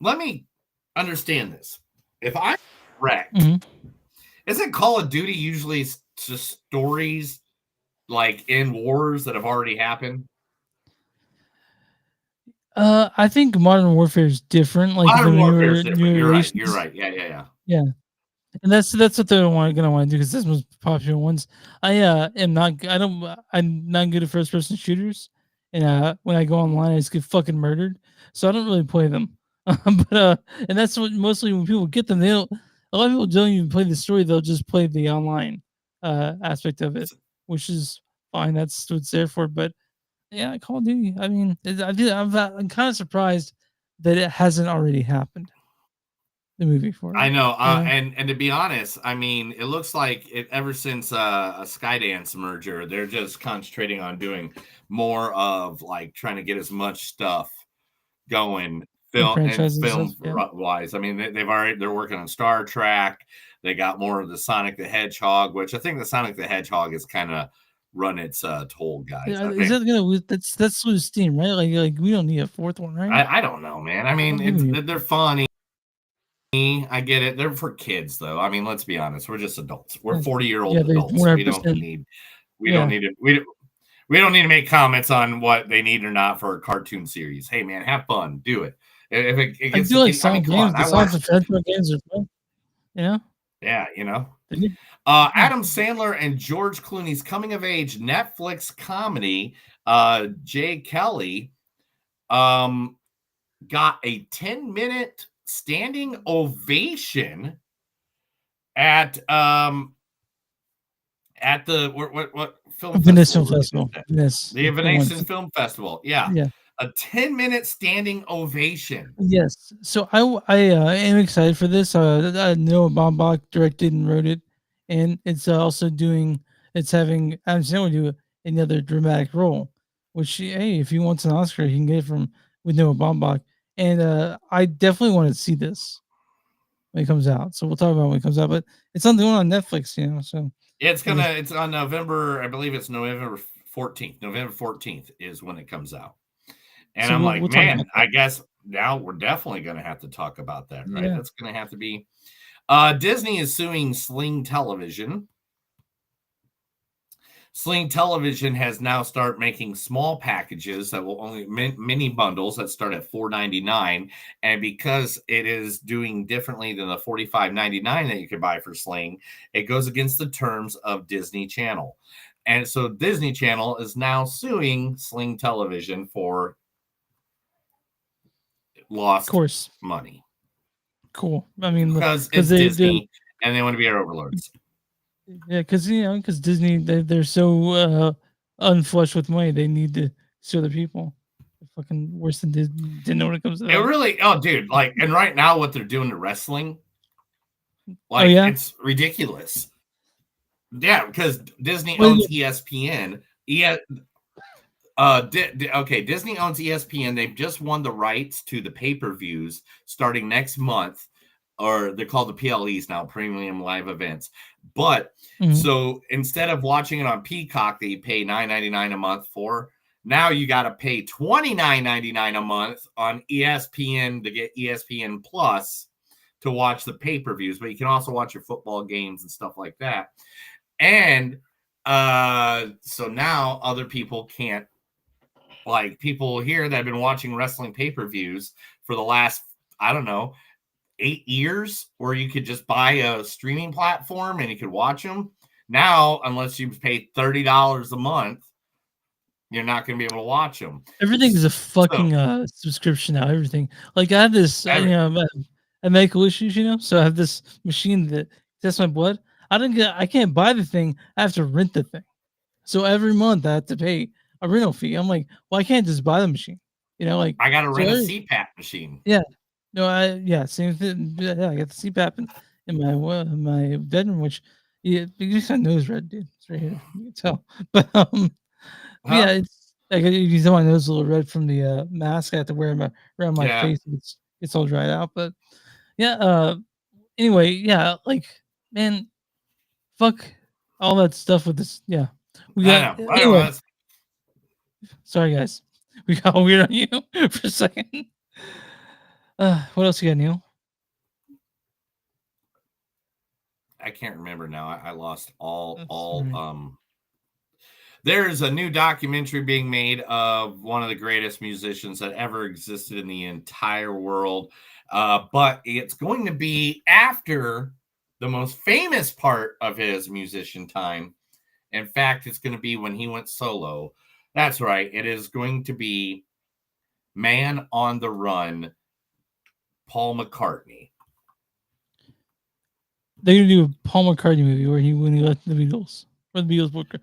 let me understand this. If I'm correct, isn't Call of Duty usually just stories like in wars that have already happened? I think Modern Warfare is different. Like the Modern Warfare is newer different. You're right. iterations. You're right. Yeah. Yeah. And that's what they're gonna want to do because this was popular ones. I'm not good at first person shooters, and when I go online, I just get fucking murdered. So I don't really play them. And that's what mostly when people get them, they don't. A lot of people don't even play the story; they'll just play the online aspect of it, which is fine. That's what it's there for. But yeah, Call of Duty. I mean, I'm kind of surprised that it hasn't already happened. The movie for it. I know, you know? and to be honest, I mean, it looks like ever since a Skydance merger, they're just concentrating on doing more of like trying to get as much stuff going franchises and film stuff, yeah. wise. I mean, they're working on Star Trek. They got more of the Sonic the Hedgehog, which I think the Sonic the Hedgehog is kind of run its toll, guys. Yeah, I is think. that gonna lose? That's lose steam, right? Like we don't need a fourth one, right? I don't know, man. I mean, they're funny. I get it. They're for kids, though. I mean, let's be honest. We're just adults. We're 40-year-old adults. We don't need. We don't need it. We don't need to make comments on what they need or not for a cartoon series. Hey, man, have fun. Do it. If it I gets, do like I mean, Sonic come games. on. The Sonic Adventure games are fun. Yeah. Yeah, Yeah. Adam Sandler and George Clooney's coming of age Netflix comedy, Jay Kelly, got a 10-minute standing ovation at the what film Venice Film festival? Festival. Venice. The Venetian Film Festival. Yeah. Yeah. A 10-minute standing ovation. Yes. So I am excited for this. Noah Baumbach directed and wrote it, and it's also it's having Adam Sandler do another dramatic role, which hey, if he wants an Oscar, he can get it with Noah Baumbach. And I definitely want to see this when it comes out. So we'll talk about it when it comes out. But it's on Netflix, So It's on November. I believe it's November 14th. November 14th is when it comes out. And So I'm we'll talk man, about I guess now we're definitely going to have to talk about that, right? Yeah. That's going to have to be. Disney is suing Sling Television. Sling Television has now started making small packages that will only mini bundles that start at $4.99, and because it is doing differently than the $45.99 that you could buy for Sling, it goes against the terms of Disney Channel, and so Disney Channel is now suing Sling Television for lost money. Cool. I mean, because it's Disney and they want to be our overlords. Yeah, because Disney they're so unflush with money, they need to sue the people. They're fucking worse than Disney when it comes to that. It really, dude, and right now what they're doing to wrestling, it's ridiculous. Yeah, because Disney owns ESPN. Disney owns ESPN. They've just won the rights to the pay-per-views starting next month, or they're called the PLEs now, Premium Live Events. But so instead of watching it on Peacock that you pay $9.99 a month for, now you got to pay $29.99 a month on ESPN to get ESPN Plus to watch the pay-per-views. But you can also watch your football games and stuff like that. And so now other people can't, like people here that have been watching wrestling pay-per-views for the last, I don't know, 8 years, where you could just buy a streaming platform and you could watch them. Now, unless you pay $30 a month, you're not going to be able to watch them. Everything is a fucking subscription now. Everything. Like I have this, I have medical issues, so I have this machine that tests my blood. I can't buy the thing. I have to rent the thing. So every month I have to pay a rental fee. I'm like, well, I can't just buy the machine. Like I got to so rent a every, CPAP machine. yeah. No, same thing. Yeah, I got the CPAP in my bedroom, which it makes my nose red, dude. It's right here. You can tell. But yeah, Huh? it's like you can tell my nose is a little red from the mask I have to wear around my Yeah. face. It's all dried out. But yeah, anyway, yeah, like man, fuck all that stuff with this. Yeah. We I got know. anyway. That's- Sorry guys. We got weird on you for a second. What else you got, Neil? I can't remember now. I lost all right. There's a new documentary being made of one of the greatest musicians that ever existed in the entire world. But it's going to be after the most famous part of his musician time. In fact, it's going to be when he went solo. That's right. It is going to be Man on the Run, Paul McCartney. They're gonna do a Paul McCartney movie when he left the Beatles, or the Beatles broke up.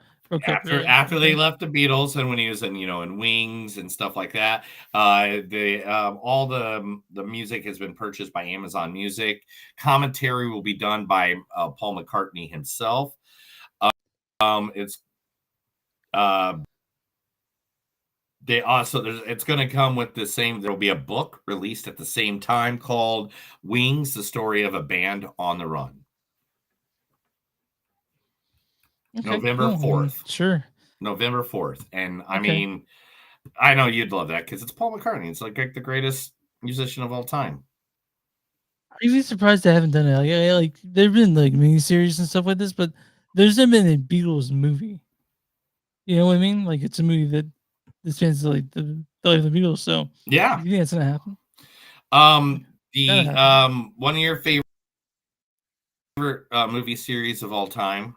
Really. After they left the Beatles and when he was in Wings and stuff like that, all the music has been purchased by Amazon Music. Commentary will be done by Paul McCartney himself. It's going to come with the same. There'll be a book released at the same time called Wings: The Story of a Band on the Run. Okay, November cool. 4th. Sure. November 4th. And I Okay. mean, I know you'd love that because it's Paul McCartney. It's like the greatest musician of all time. You'd be surprised I haven't done it. Like there've been like miniseries and stuff like this, but there's never been a Beatles movie. You know what I mean? Like it's a movie that spans like the life of the Beatles. So Yeah. you think that's gonna happen? The happen. one of your favorite movie series of all time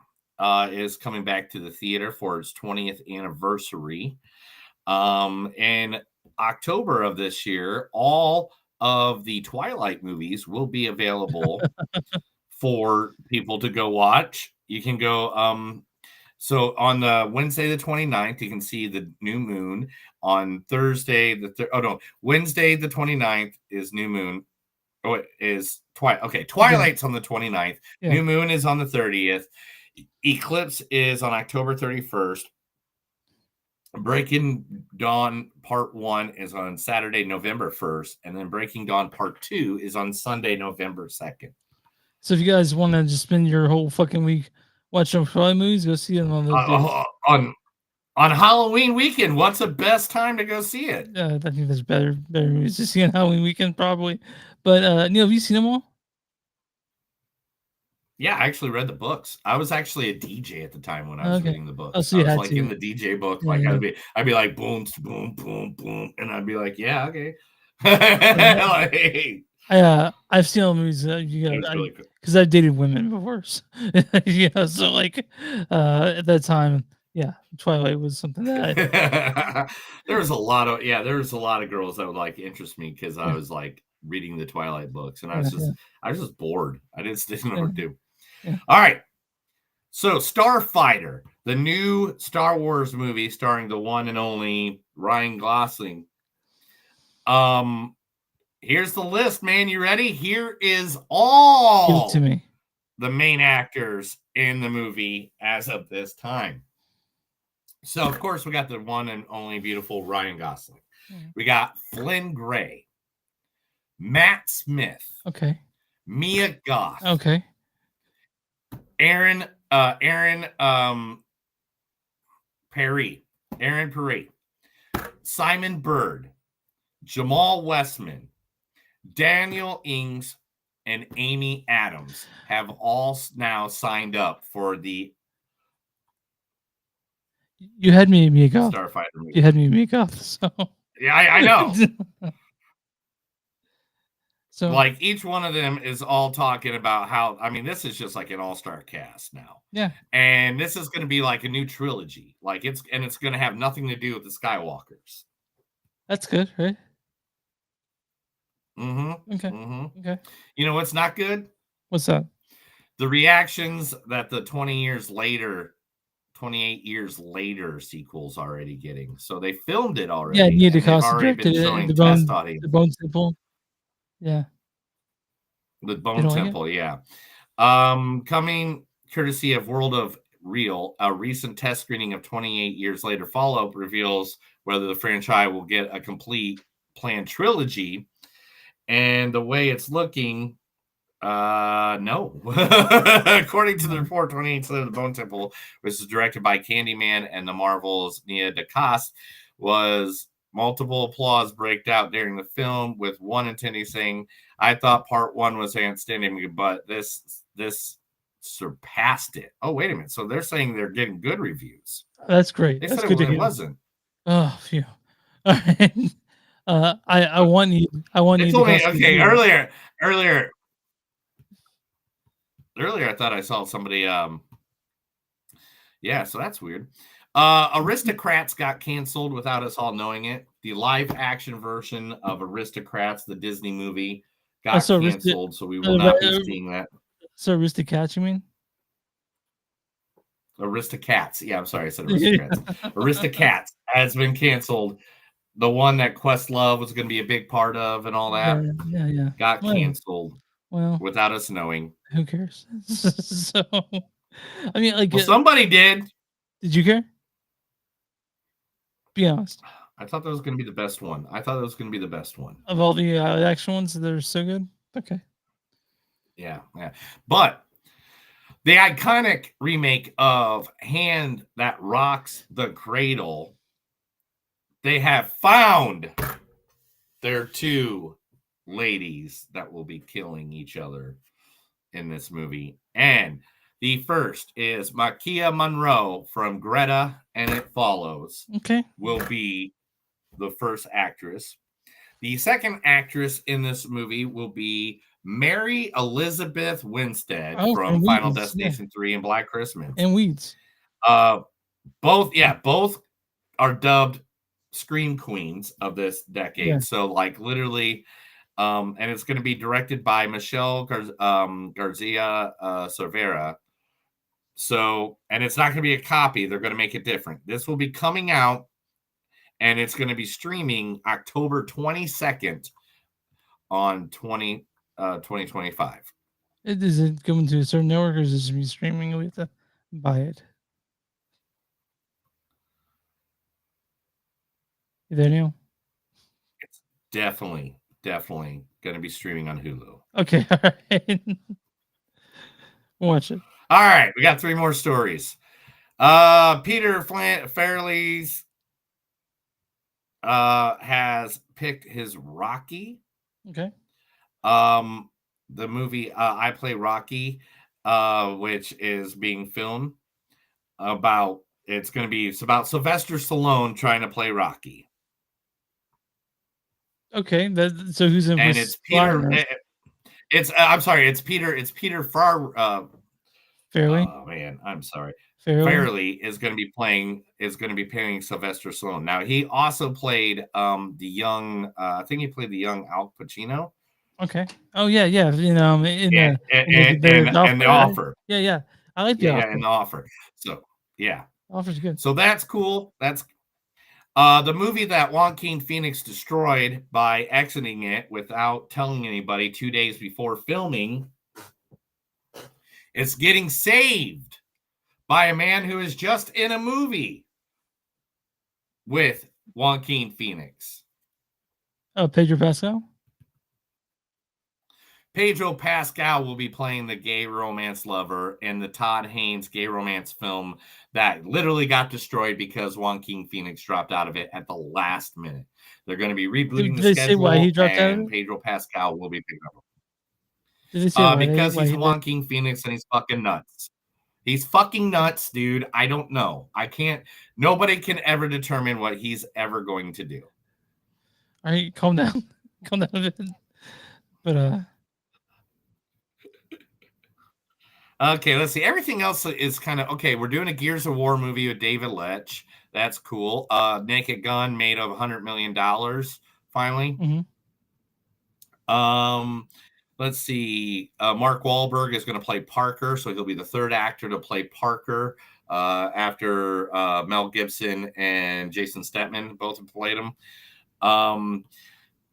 is coming back to the theater for its 20th anniversary. In October of this year, all of the Twilight movies will be available for people to go watch. You can go so on the Wednesday the 29th, you can see the new moon. On Thursday Wednesday the 29th is new moon. Oh, it is Twilight. Okay, Twilight's on the 29th. Yeah. New moon is on the 30th. Eclipse is on October 31st. Breaking Dawn Part 1 is on Saturday, November 1st, and then Breaking Dawn Part 2 is on Sunday, November 2nd. So if you guys want to just spend your whole fucking week watching Twilight movies, go see them on those days. On Halloween weekend, what's the best time to go see it? I think there's better movies to see on Halloween weekend probably. But Neil, have you seen them all? Yeah, I actually read the books. I was actually a DJ at the time when I was reading the books. Oh, so you I was had like to. in the DJ book, Yeah, like yeah. I'd be like boom, boom, boom, boom, and I'd be like, yeah, okay. Like, I've seen all the movies It was really cool. because I've dated women before. So, so like at that time, yeah, Twilight was something that there was a lot of girls that would like interest me because I Yeah. was like reading the Twilight books and I Yeah, was just bored. I just didn't know what to do. Yeah. All right. So Starfighter, the new Star Wars movie starring the one and only Ryan Gosling. Here's the list, man. You ready? Here is all Give it to me. the main actors in the movie as of this time. So, of course, we got the one and only beautiful Ryan Gosling. We got Flynn Gray, Matt Smith, Okay. Mia Goth, Okay. Aaron Perry, Simon Bird, Jamal Westman, Daniel Ings, and Amy Adams have all now signed up for the You had me make off. Starfighter movie. You had me make off. So Yeah, I know. So like each one of them is all talking about how, I mean, this is just like an all-star cast now. Yeah. And this is going to be like a new trilogy. Like it's going to have nothing to do with the Skywalkers. That's good, right? Okay. Okay. You know what's not good? What's that? The reactions that the 28 years later sequel's already getting. So they filmed it already. Yeah, Neil and they've deGrasse already been directed it. showing The test Bone audience. Temple. Yeah. The You Bone don't like it? Temple, yeah. Coming courtesy of World of Real, a recent test screening of 28 years later follow-up reveals whether the franchise will get a complete planned trilogy. And the way it's looking, no. According to the report, 28 years later, The Bone Temple, which is directed by Candyman and the Marvel's Nia DaCoste, was multiple applause breaked out during the film, with one attendee saying, "I thought part one was outstanding, but this surpassed it." Oh, wait a minute. So they're saying they're getting good reviews. That's great. They That's said good to it hear. wasn't. Oh, phew. All right. I want you. I want They you told to me, cast okay, me. earlier, I thought I saw somebody, yeah, so that's weird. Aristocrats got canceled without us all knowing it. The live action version of Aristocrats, the Disney movie, got so canceled, so we will not be seeing that. So Aristocats, you mean? Aristocats. Yeah, I'm sorry, I said Aristocrats. Aristocats has been canceled. The one that Questlove was going to be a big part of and all that Yeah. got Well, canceled without us knowing. Who cares? So, I mean, like, Well, somebody did. Did you care? Be honest. I thought that was going to be the best one. Of all the action ones that are so good. Okay. Yeah. But the iconic remake of Hand That Rocks the Cradle, they have found their two ladies that will be killing each other in this movie. And the first is Makia Monroe from Greta and It Follows. Okay. Will be the first actress. The second actress in this movie will be Mary Elizabeth Winstead from Final Destination 3 and Black Christmas. And Weeds. Both are dubbed Scream Queens of this decade. Yeah. So, like, literally, and it's going to be directed by Michelle Garcia Cervera. So, and it's not going to be a copy. They're going to make it different. This will be coming out, and it's going to be streaming October 22nd on 2025. Is it going to a certain network, or is it just be streaming? We have to buy it. You there, Neil? It's definitely going to be streaming on Hulu. Okay, all right. Watch it. All right, we got 3 more stories. Peter Farrelly's has picked his Rocky. Okay. The movie I Play Rocky, which is being filmed it's about Sylvester Stallone trying to play Rocky. Okay, so who's in? And it's Peter. I'm sorry. It's Peter Fairley. Oh man, I'm sorry. Fairley is going to be playing Sylvester Stallone. Now he also played the young. I think he played the young Al Pacino. Okay. Oh yeah. You know, in The Offer. Yeah. I like the Offer. In The Offer. So yeah, Offer's good. So that's cool. That's the movie that Joaquin Phoenix destroyed by exiting it without telling anybody 2 days before filming. It's getting saved by a man who is just in a movie with Joaquin Phoenix. Oh, Pedro Pascal? Pedro Pascal will be playing the gay romance lover in the Todd Haynes gay romance film that literally got destroyed because Joaquin Phoenix dropped out of it at the last minute. They're going to be rebooting Did the they schedule, say why he dropped out of and it? Pedro Pascal will be picking up. Did they say because why he's he Joaquin Phoenix and he's fucking nuts. He's fucking nuts, dude. I don't know. Nobody can ever determine what he's ever going to do. All right, calm down. Calm down a bit. But okay, let's see. Everything else is kind of okay. We're doing a Gears of War movie with David Leitch. That's cool. Naked Gun made of $100 million finally. Mm-hmm. Let's see. Mark Wahlberg is going to play Parker, so he'll be the third actor to play Parker after Mel Gibson and Jason Statham both have played him.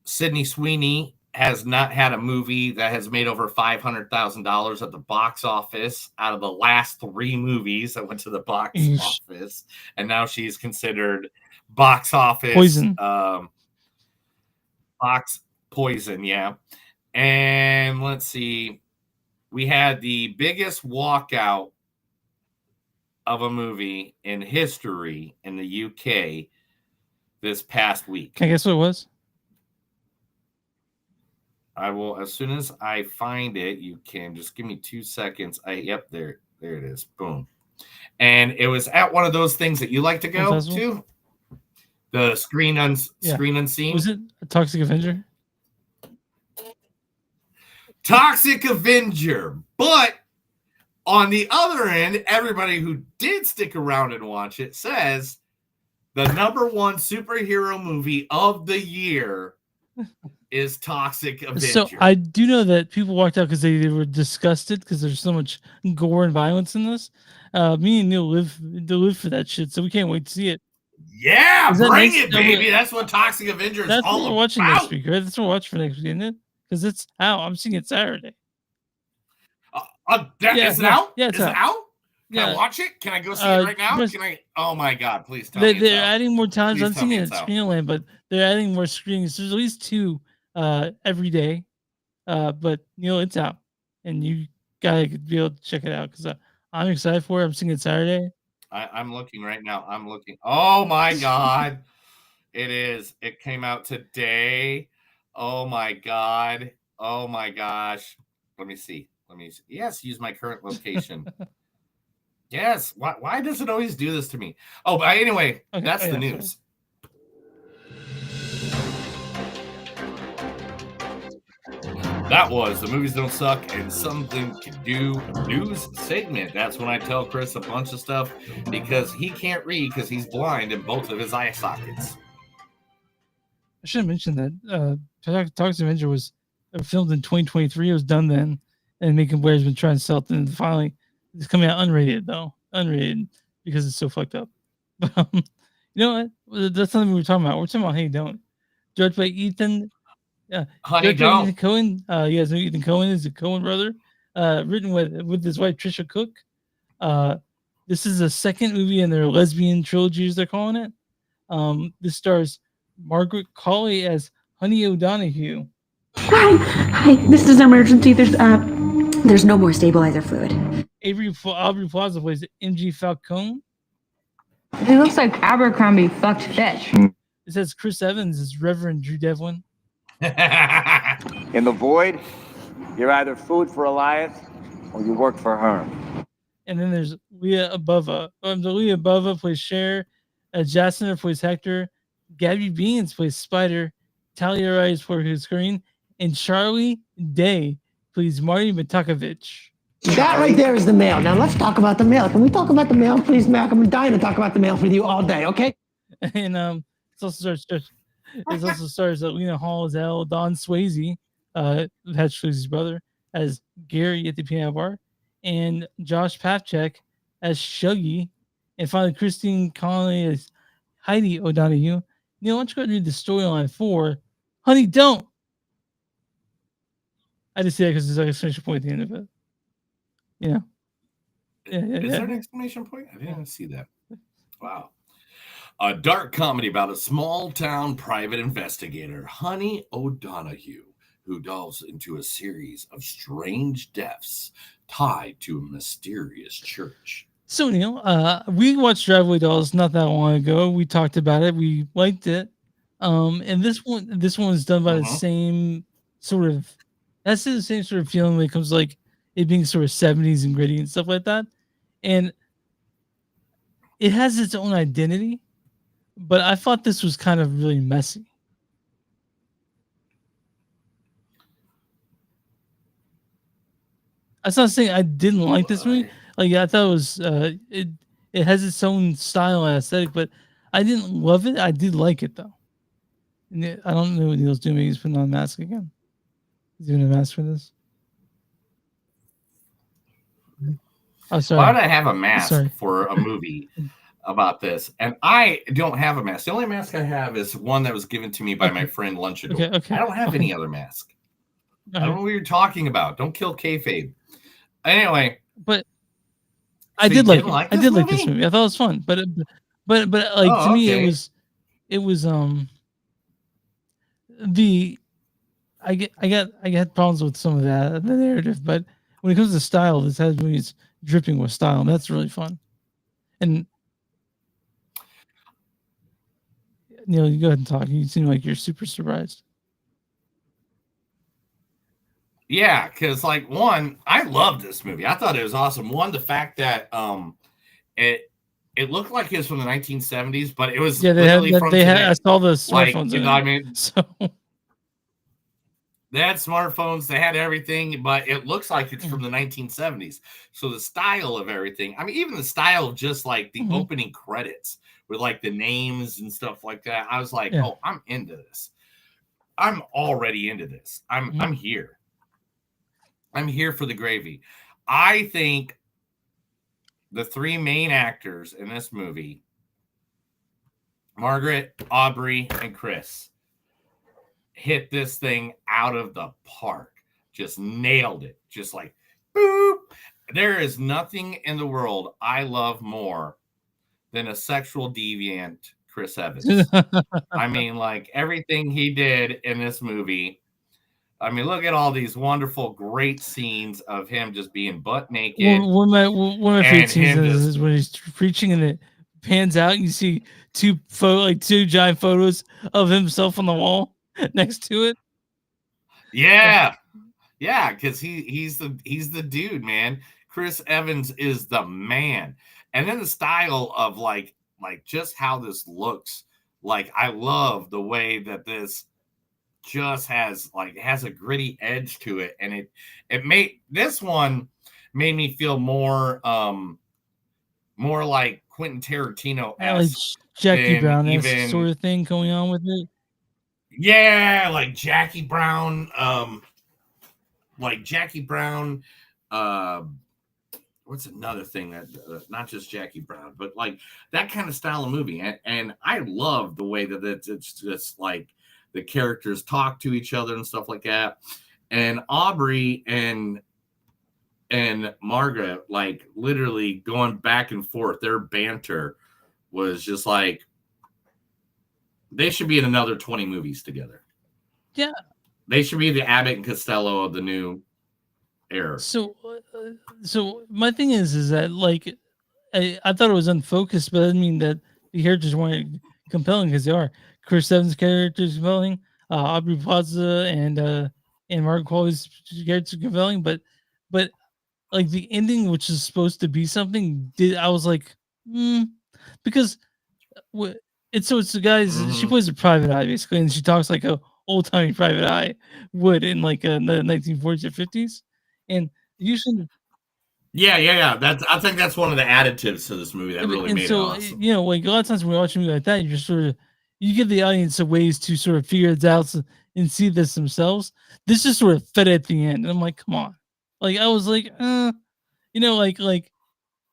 Sydney Sweeney has not had a movie that has made over $500,000 at the box office out of the last 3 movies that went to the box office, and now she's considered box office Poison. Box poison, yeah. And let's see, we had the biggest walkout of a movie in history in the UK this past week. Can I guess what it was? I will, as soon as I find it, you can just give me 2 seconds. Yep, there it is. Boom. And it was at one of those things that you like to go to. The screen unseen. Was it a Toxic Avenger? Toxic Avenger. But on the other end, everybody who did stick around and watch it says the #1 superhero movie of the year is Toxic Avenger. So I do know that people walked out because they were disgusted because there's so much gore and violence in this. Me and Neil live for that shit, so we can't wait to see it. Yeah, Is that bring next- it, baby. That's what Toxic Avenger is That's all what we're about. watching next week, right? That's what we're watching for next week, isn't it? Because it's out. I'm seeing it Saturday. Is it out? Yeah, it's Is out. it out? Can I Yeah. watch it? Can I go see it right now? just- Can I? Oh my God! Please tell me it's They're out. adding more times. Please I'm tell me seeing it it's at out. Screenland, but they're adding more screenings. There's at least 2 every day. But Neil, it's out, and you gotta be able to check it out because I'm excited for it. I'm seeing it Saturday. I'm looking right now. I'm looking. Oh my God! It is. It came out today. Oh my God! Oh my gosh! Let me see. Yes, use my current location. Yes. Why does it always do this to me? Oh, but anyway, Okay. that's Oh, the yeah, news. That was the Movies Don't Suck and Something to Do news segment. That's when I tell Chris a bunch of stuff because he can't read because he's blind in both of his eye sockets. I should have mentioned that Toxic Avenger was filmed in 2023. It was done then, and Macon Blair's been trying to sell it, and finally it's coming out unrated though, because it's so fucked up. But you know what? That's something we were talking about. We're talking about Hey Don't, judged by Ethan. Honey, judged by don't. Ethan Cohen. You guys know Ethan Cohen is the Cohen brother. Written with his wife Trisha Cook. This is the second movie in their lesbian trilogy, as they're calling it. This stars Margaret Qualley as Honey O'Donoghue. Hi, this is an emergency. There's no more stabilizer fluid. Aubrey Plaza plays MG Falcone. He looks like Abercrombie fucked fish. It says Chris Evans is Reverend Drew Devlin. In the void, you're either food for Elias or you work for Herm. And then there's Leah Abova. Leah Abova plays Cher. Jassner plays Hector. Gabby Beans plays Spider. Talia Rice plays Green. And Charlie Day plays Marty Matakovich. That right there is the mail. Now let's talk about the mail. Can we talk about the mail, please, Mac? I'm dying to talk about the mail with you all day, okay? And it also stars Lena Hall as L. Don Swayze, Patrick Swayze's brother, as Gary at the piano bar, and Josh Pavchek as Shuggy, and finally Christine Connolly as Heidi O'Donoghue. Neil, why don't you go ahead and read the storyline for Honey Don't? I just say that because there's like a exclamation point at the end of it. Yeah. Is there an exclamation point? I didn't see that. Wow. A dark comedy about a small-town private investigator, Honey O'Donoghue, who delves into a series of strange deaths tied to a mysterious church. So Neil, we watched Driveway Dolls not that long ago. We talked about it. We liked it. And this one is done by the same sort of. That's the same sort of feeling when it comes to like it being sort of 70s and gritty and stuff like that. And it has its own identity, but I thought this was kind of really messy. I'm not saying I didn't like this movie. Like I thought it was it has its own style and aesthetic, but I didn't love it. I did like it though. And I don't know what Neil's doing. He's putting on a mask again. He's doing a mask for this. Oh, sorry. Why would I have a mask Sorry. for a movie about this? And I don't have a mask. The only mask I have is one that was given to me by my friend Lunchador. Okay. I don't have any other mask. I don't know what you're talking about. Don't kill kayfabe. Anyway, but So I you did like didn't like I this did like this movie? movie. I thought it was fun, but like to Oh, me okay. it was the I get problems with some of that the narrative, but when it comes to style, this has movies dripping with style, and that's really fun. And Neil, you go ahead and talk. You seem like you're super surprised. Yeah, because like one, I love this movie. I thought it was awesome. One, the fact that it looked like it was from the 1970s, but it was Yeah, literally from today. I saw the Like, smartphones you in know what I it. mean? So They had smartphones, they had everything, but it looks like it's from the 1970s. So the style of everything, I mean, even the style of just like the opening credits with like the names and stuff like that. I was like, Yeah. oh, I'm into this. I'm already into this. I'm here. I'm here for the gravy. I think the three main actors in this movie, Margaret, Aubrey, and Chris, hit this thing out of the park. Just nailed it. Just like, boop. There is nothing in the world I love more than a sexual deviant Chris Evans. I mean, like everything he did in this movie. I mean, look at all these wonderful, great scenes of him just being butt naked. one of my favorite and scenes him is, just is when he's preaching and it pans out and you see two giant photos of himself on the wall next to it. Yeah. Yeah, because he's the dude, man. Chris Evans is the man. And then the style of like just how this looks. Like I love the way that this just has a gritty edge to it. And it made this one made me feel more like Quentin Tarantino Yeah, like esque Jackie than Brown even sort of thing going on with it. yeah, like Jackie Brown, what's another thing that not just Jackie Brown, but like that kind of style of movie. And I love the way that it's just like the characters talk to each other and stuff like that. And Aubrey and Margaret, like literally going back and forth, their banter was just like they should be in another 20 movies together. Yeah. They should be the Abbott and Costello of the new era. So my thing is that like I thought it was unfocused, but I mean that the characters weren't compelling because they are. Chris Evans' character is compelling. Aubrey Plaza and Mark Qualley's characters are compelling, but like the ending, which is supposed to be something, I was like, because it's the guys. She plays a private eye basically, and she talks like a old timey private eye would in like the 1940s or 50s, and usually. Yeah. I think that's one of the additives to this movie that really And made so, it awesome. you know, like a lot of times when we watch a movie like that, you're sort of you give the audience some ways to sort of figure it out and see this themselves. This just sort of fed at the end, and I'm like, come on, like I was like, you know, like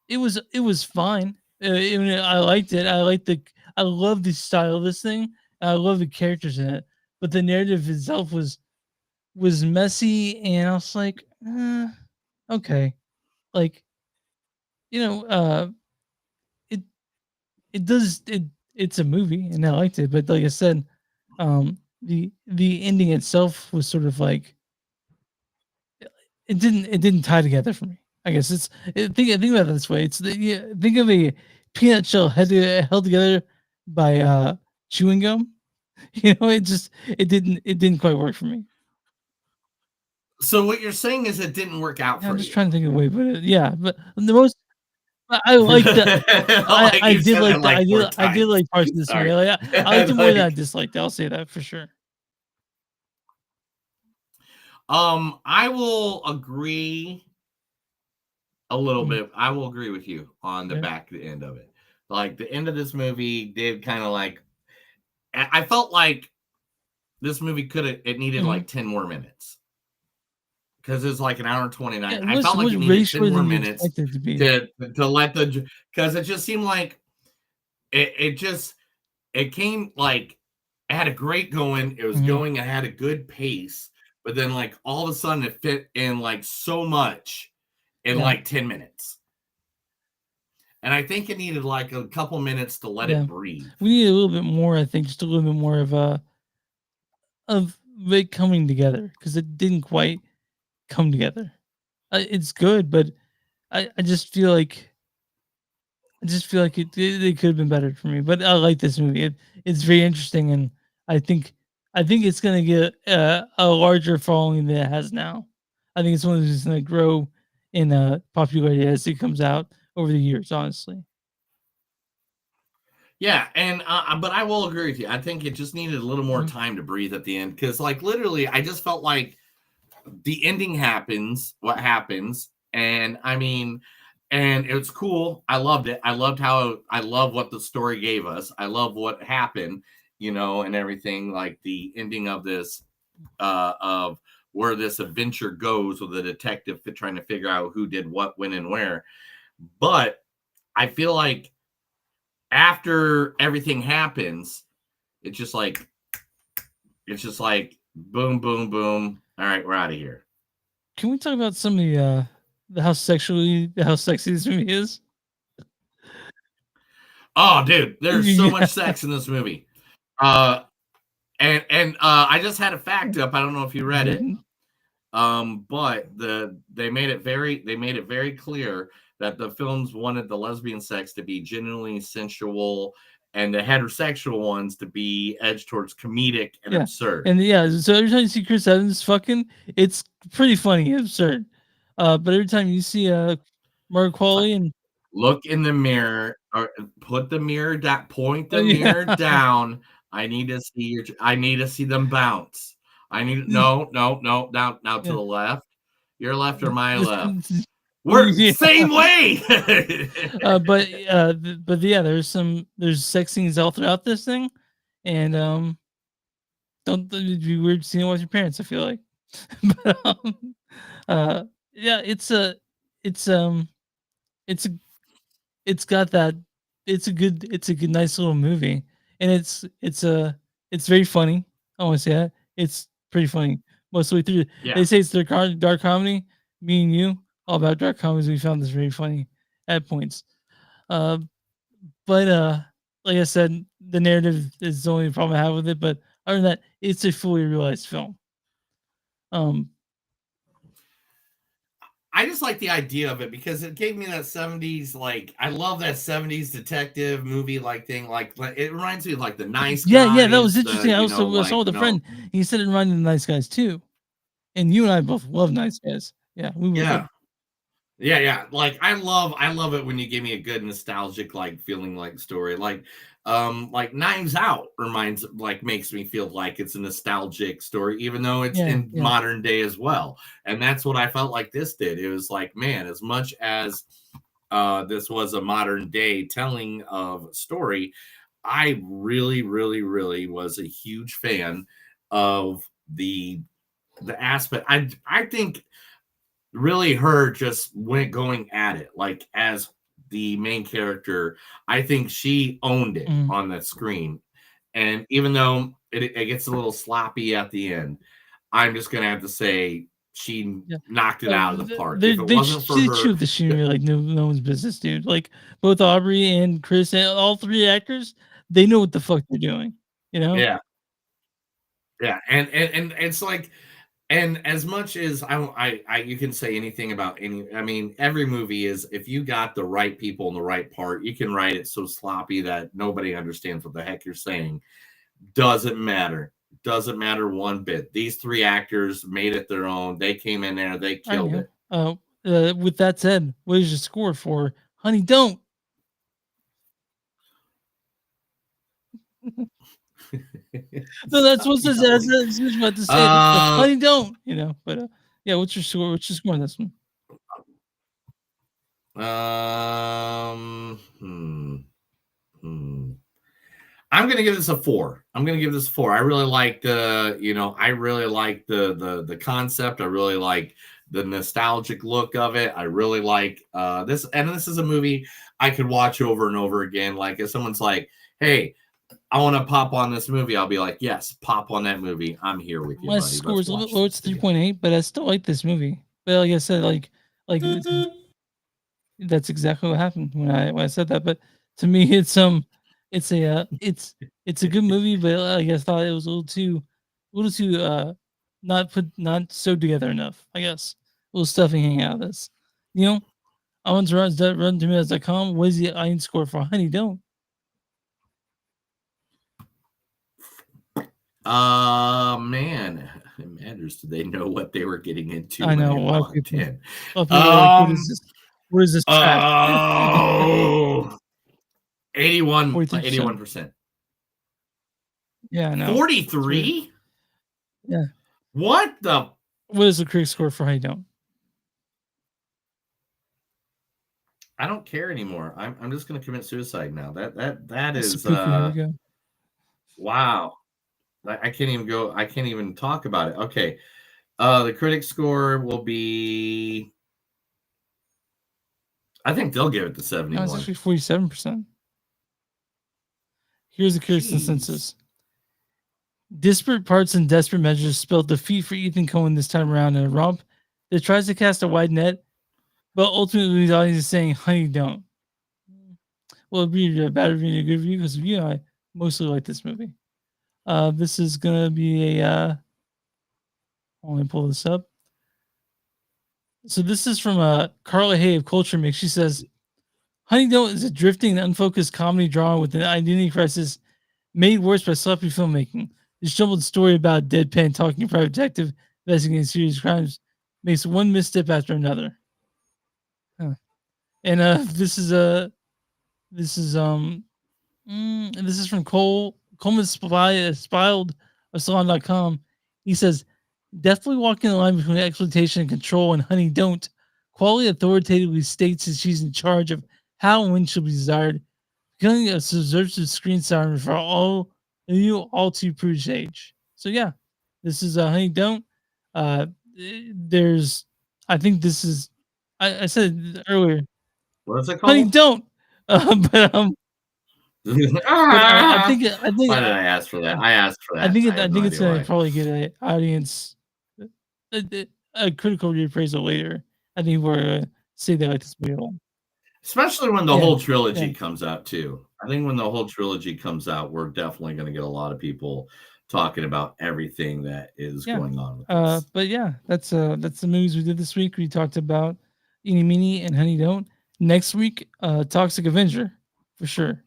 it was fine. I liked it. I love the style of this thing. I love the characters in it, but the narrative itself was messy, and I was like, okay, like you know, it's a movie and I liked it, but like I said, the ending itself was sort of like it didn't tie together for me. I guess think about it this way. Think of a peanut shell held together by chewing gum. You know, it didn't quite work for me. So what you're saying is it didn't work out Yeah, for I'm you. just trying to think of a way, but but the most I like that. Like I you did said like it, that. like, four I did times. like parts of this movie. Sorry. Like, I liked it more than I Like- disliked it. I'll say that for sure. I will agree a little Mm. bit. I will agree with you on the Yeah. back end of it. Like the end of this movie did kind of like I felt like this movie it needed Mhm. like 10 more minutes. because it's like an hour and 29. Yeah, I felt like was it way needed 10 shorter more than you minutes expected it to be. to let the because it just seemed like it came like it had a great going. It was Mhm. going. It had a good pace, but then like all of a sudden it fit in like so much in Yeah. like 10 minutes. And I think it needed like a couple minutes to let Yeah. it breathe. We need a little bit more, I think, just a little bit more of it coming together because it didn't quite come together. It's good, but I just feel like it could have been better for me. But I like this movie. It's very interesting, and I think it's gonna get a larger following than it has now. I think it's one that's gonna grow in popularity as it comes out over the years. Honestly, Yeah, and but I will agree with you. I think it just needed a little more Mhm. time to breathe at the end because, like, literally, I just felt like the ending happens, what happens, and I mean, and it was cool. I loved it. I love what the story gave us. I love what happened, and everything. Like the ending of this, of where this adventure goes with the detective trying to figure out who did what, when, and where. But I feel like after everything happens, it's just like boom, boom, boom. All right, we're out of here. can we talk about some of how sexy this movie is? Oh, dude, there's so Yeah. much sex in this movie. And I just had a fact up. I don't know if you read it. Didn't. But they made it very clear that the films wanted the lesbian sex to be genuinely sensual and the heterosexual ones to be edged towards comedic and Yeah, absurd. and yeah, so every time you see Chris Evans fucking, it's pretty funny and absurd. But every time you see Mark Qualley and Look in the mirror or put the mirror down, point the yeah. mirror down. I need to see them bounce. No, down now to Yeah. the left. Your left or my Just- left? We're yeah. same way. But yeah, there's sex scenes all throughout this thing, and don't it'd be weird seeing it with your parents. I feel like, but, yeah, it's it's a it's got that it's a good nice little movie, and it's very funny. I want to say that it's pretty funny most of the way through. They Yeah. say it's dark comedy. Me and you, all about dark comedies. We found this very funny at points. Uh, but like I said, the narrative is the only problem I have with it. But other than that, it's a fully realized film. Um, I just like the idea of it because it gave me that 70s, like I love that 70s detective movie like thing. Like it reminds me of like the nice yeah, that was guys, interesting. I also saw with a friend. He said it reminded him of Nice Guys too, and you and I both love Nice Guys. Yeah, we would. Yeah. Yeah. Like I love it when you give me a good nostalgic like feeling like story. Like Knives Out makes me feel like it's a nostalgic story, even though it's in Yeah. modern day as well. And that's what I felt like this did. It was like, man, as much as this was a modern day telling of story, I really, really, really was a huge fan of the aspect. I think really her just went going at it like as the main character. I think she owned it Mhm. on the screen, and even though it gets a little sloppy at the end, I'm just gonna have to say she Yeah. knocked it out of the park. They If it wasn't for her, shoot the scenery like no one's business, dude. Like both Aubrey and Chris and all three actors, they know what the fuck they're doing. You know? yeah, and it's like, and as much as I you can say anything about any, I mean, every movie is, if you got the right people in the right part, you can write it so sloppy that nobody understands what the heck you're saying. Doesn't matter. Doesn't matter one bit. These three actors made it their own. They came in there, they I killed know. it. With that said, what is your score for Honey Don't? No, that's what says that's what about to say. Honey Don't, but yeah, what's your score? What's your score on this one? I'm gonna give this a 4. I'm gonna give this a 4. I really like the, I really like the concept. I really like the nostalgic look of it. I really like this, and this is a movie I could watch over and over again. Like if someone's like, "Hey, I want to pop on this movie," I'll be like, "Yes, pop on that movie. I'm here with you, My buddy. score Let's is a little watch bit low. this It's together." 3.8, but I still like this movie. But like I said, like that's exactly what happened when I said that. But to me, it's a it's a good movie, but like I thought it was a little too not so together enough. I guess a little stuffing hanging out of this. You know, I want to run tomatoes.com. What is the audience score for Honey Don't? Man, it matters. Do they know what they were getting into I when know they a lot of walked people. in? A lot of people are like, "What is this? What is this trash?" Oh, 81, 43%. 81%. Yeah, I know. It's weird. 43? Yeah. What the? What is the critic score for Honey Don't? I don't care anymore. I'm just gonna commit suicide now. That is Seppuku, here we go. wow. I can't even go. I can't even talk about it. Okay. The critic score will be. I think they'll give it the No, it's 71. actually 47%. Here's the critic Jeez. consensus. Disparate parts and desperate measures spelled defeat for Ethan Coen this time around in a romp that tries to cast a wide net, but ultimately the audience is saying, "Honey, don't." Well, it'd be a bad review and a good review because I mostly like this movie. This is gonna be a. Let me pull this up. So this is from Carla Hay of Culture Mix. She says, "Honey Don't is a drifting and unfocused comedy drama with an identity crisis made worse by sloppy filmmaking. This jumbled story about a deadpan talking private detective investigating serious crimes makes one misstep after another." Huh. And this is this is from Coleman Spiled of Salon.com. He says, "Definitely walking the line between exploitation and control and Honey Don't. Quality authoritatively states that she's in charge of how and when she'll be desired, becoming a subversive screen siren for a new all too prudish age." So yeah, this is Honey Don't. There's I think this is I said earlier, What is it Honey called? Don't. But I think Why did I ask for that? I asked for that. I I have no think it's idea gonna why. probably get a audience a critical reappraisal later. I think we're gonna say they like this movie a lot. Especially when the Yeah, whole trilogy yeah. comes out too. I think when the whole trilogy comes out, we're definitely going to get a lot of people talking about everything that is Yeah. going on with this. But yeah, that's the movies we did this week. We talked about Eenie Meanie and Honey Don't. Next week, Toxic Avenger for sure.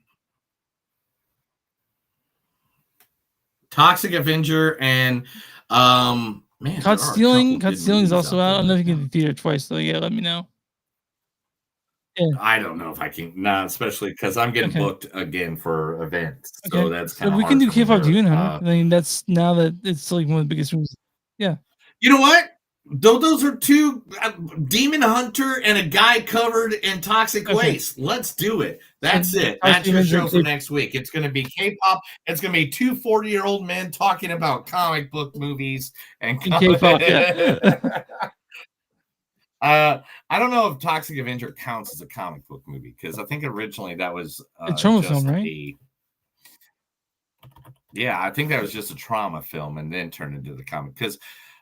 Toxic Avenger and man, Caught there are a couple Stealing. of Caught good Stealing is movies also out out. I there don't know if right you can now. get the theater twice though. Yeah, let me know. Yeah. I don't know if I can, nah, especially because I'm getting Okay. booked again for events, so Okay. that's So kind of we can hard do for me K-pop to. Demon Hunter. I mean, that's now that it's like one of the biggest movies. Yeah. You know what? Though those are two Demon Hunter and a guy covered in toxic Okay. waste. Let's do it. That's So, it. Toxic That's your Avenger show and for K- next week. It's going to be K-pop. It's going to be two 40-year-old men talking about comic book movies and K-pop. Yeah. I don't know if Toxic Avenger counts as a comic book movie because I think originally that was A trauma film, just right? I think that was just a trauma film and then turned into the comic. Because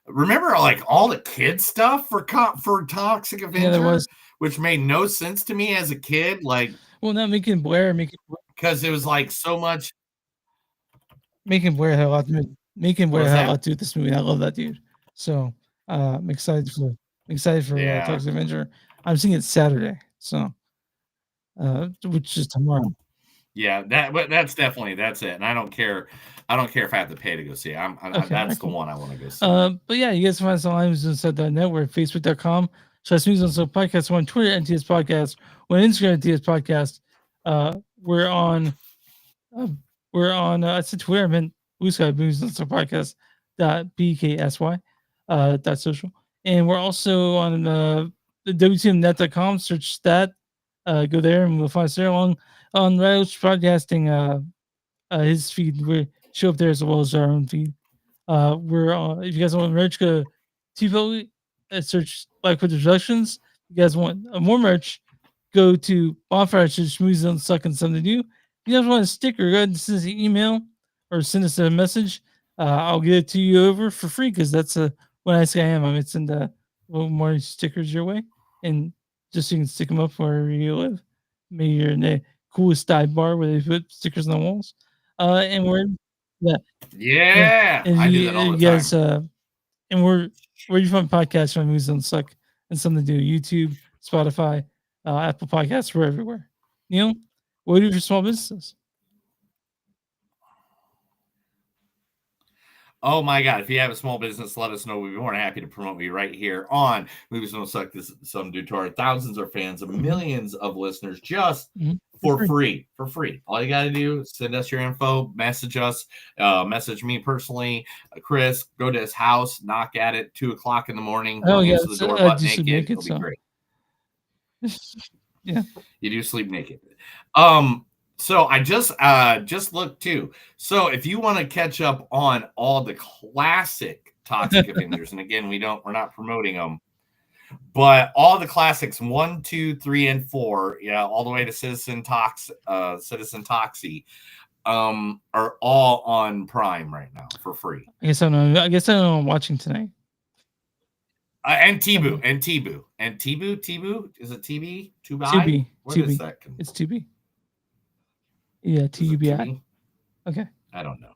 remember, like all the kid stuff for Toxic Avenger, Yeah, there was. which made no sense to me as a kid. Like, Well, not Macon Blair. because it was like so much. Macon Blair had a lot to do. Macon Blair was had a that? lot to do with this movie. I love that dude. So I'm excited for Yeah. Toxic Avenger. I'm seeing it Saturday, so which is tomorrow. Yeah, that's definitely that's it. And I don't care. I don't care if I have to pay to go see it. Okay, That's the cool. one I want to go see. But yeah, you guys can find us on iTunes.net. We're at Facebook.com/News on So Podcast. We're on Twitter at NTS Podcast. We're on Instagram at NTS Podcast. We're on I said Twitter, I meant Blue Sky News on So Podcast .bksy dot social. And we're also on the WTMnet.com. Search that. Go there and we'll find us there along on Rails Podcasting his feed. We show up there as well as our own feed. We're if you guys want merch, go to TiVo, search like with introductions, you guys want more merch, go to Bonfire Schmoozes Don't Suck and Something New. If you guys want a sticker, go ahead and send us an email or send us a message. I'll get it to you over for free because that's what nice guy I am. I might send a little more stickers your way, and just so you can stick them up wherever you live. Maybe you're in the coolest dive bar where they put stickers on the walls. And we're Yeah, and I do that all the you guys, time. and where you find podcasts from Movies Don't Suck and Something to Do. YouTube, Spotify, Apple Podcasts, we're everywhere. Neil, what do you do for small businesses? Oh my God. If you have a small business, let us know. We'd be more than happy to promote you right here on Movies Don't Suck. This is some due to our thousands of fans and millions of listeners just for free. For free. All you got to do is send us your info, message us, message me personally, Chris, go to his house, knock at it 2:00 in the morning. Oh, Don't yeah. answer the door butt Do some naked. naked It'll be song. great. Yeah. You do sleep naked. So I just looked too. So if you want to catch up on all the classic Toxic Avengers, and again, we're not promoting them, but all the classics 1, 2, 3, and 4, yeah, all the way to Citizen Toxie, are all on Prime right now for free. I guess I don't know. I guess I don't know what I'm watching tonight. And Tibu. Is it TB? Tubi. What is Tubi. that? It's Tubi. Yeah, TUBI. Okay. I don't know.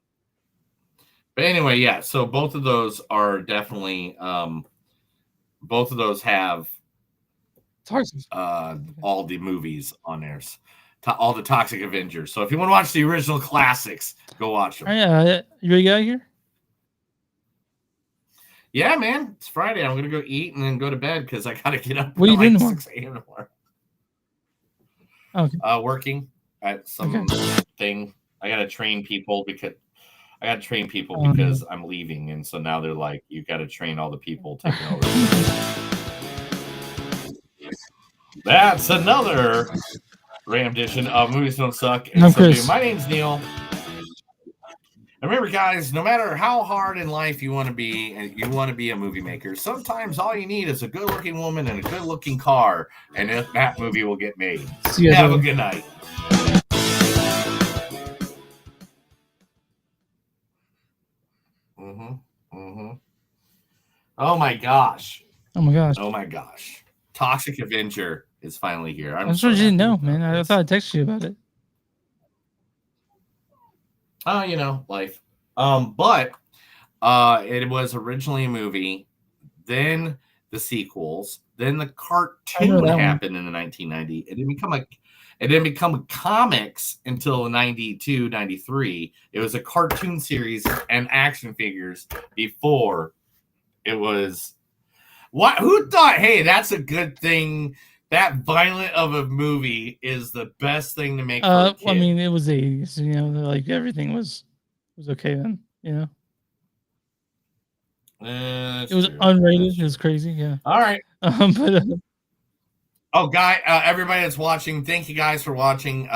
But anyway, yeah. So both of those are definitely both of those have all the movies on theirs. All the Toxic Avengers. So if you want to watch the original classics, go watch them. You ready to get out of here? Yeah, man. It's Friday. I'm gonna go eat and then go to bed because I gotta get up What are you at doing like tomorrow? 6 a.m. tomorrow. Okay. Working at some thing. I gotta train people because I'm leaving, and so now they're like, you gotta train all the people taking over. That's another random edition of Movies Don't Suck. I'm Chris. My name's Neil. And remember, guys, no matter how hard in life you want to be, and you want to be a movie maker, sometimes all you need is a good-looking woman and a good-looking car, and that movie will get made. See you Have a later. good night. Oh my gosh. Oh my gosh. Oh my gosh. Toxic Avenger is finally here. I'm sure you didn't know, man. I thought I texted you about it. Oh, life. But it was originally a movie, then the sequels, then the cartoon happened in the 1990. It didn't become comics until 92, 93. It was a cartoon series and action figures before it was. What? Who thought, hey, that's a good thing? That violent of a movie is the best thing to make for a kid. I mean, it was 80s, like everything was okay then, It was unrated. It was crazy, yeah. All right. But everybody that's watching, thank you guys for watching,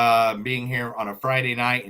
being here on a Friday night.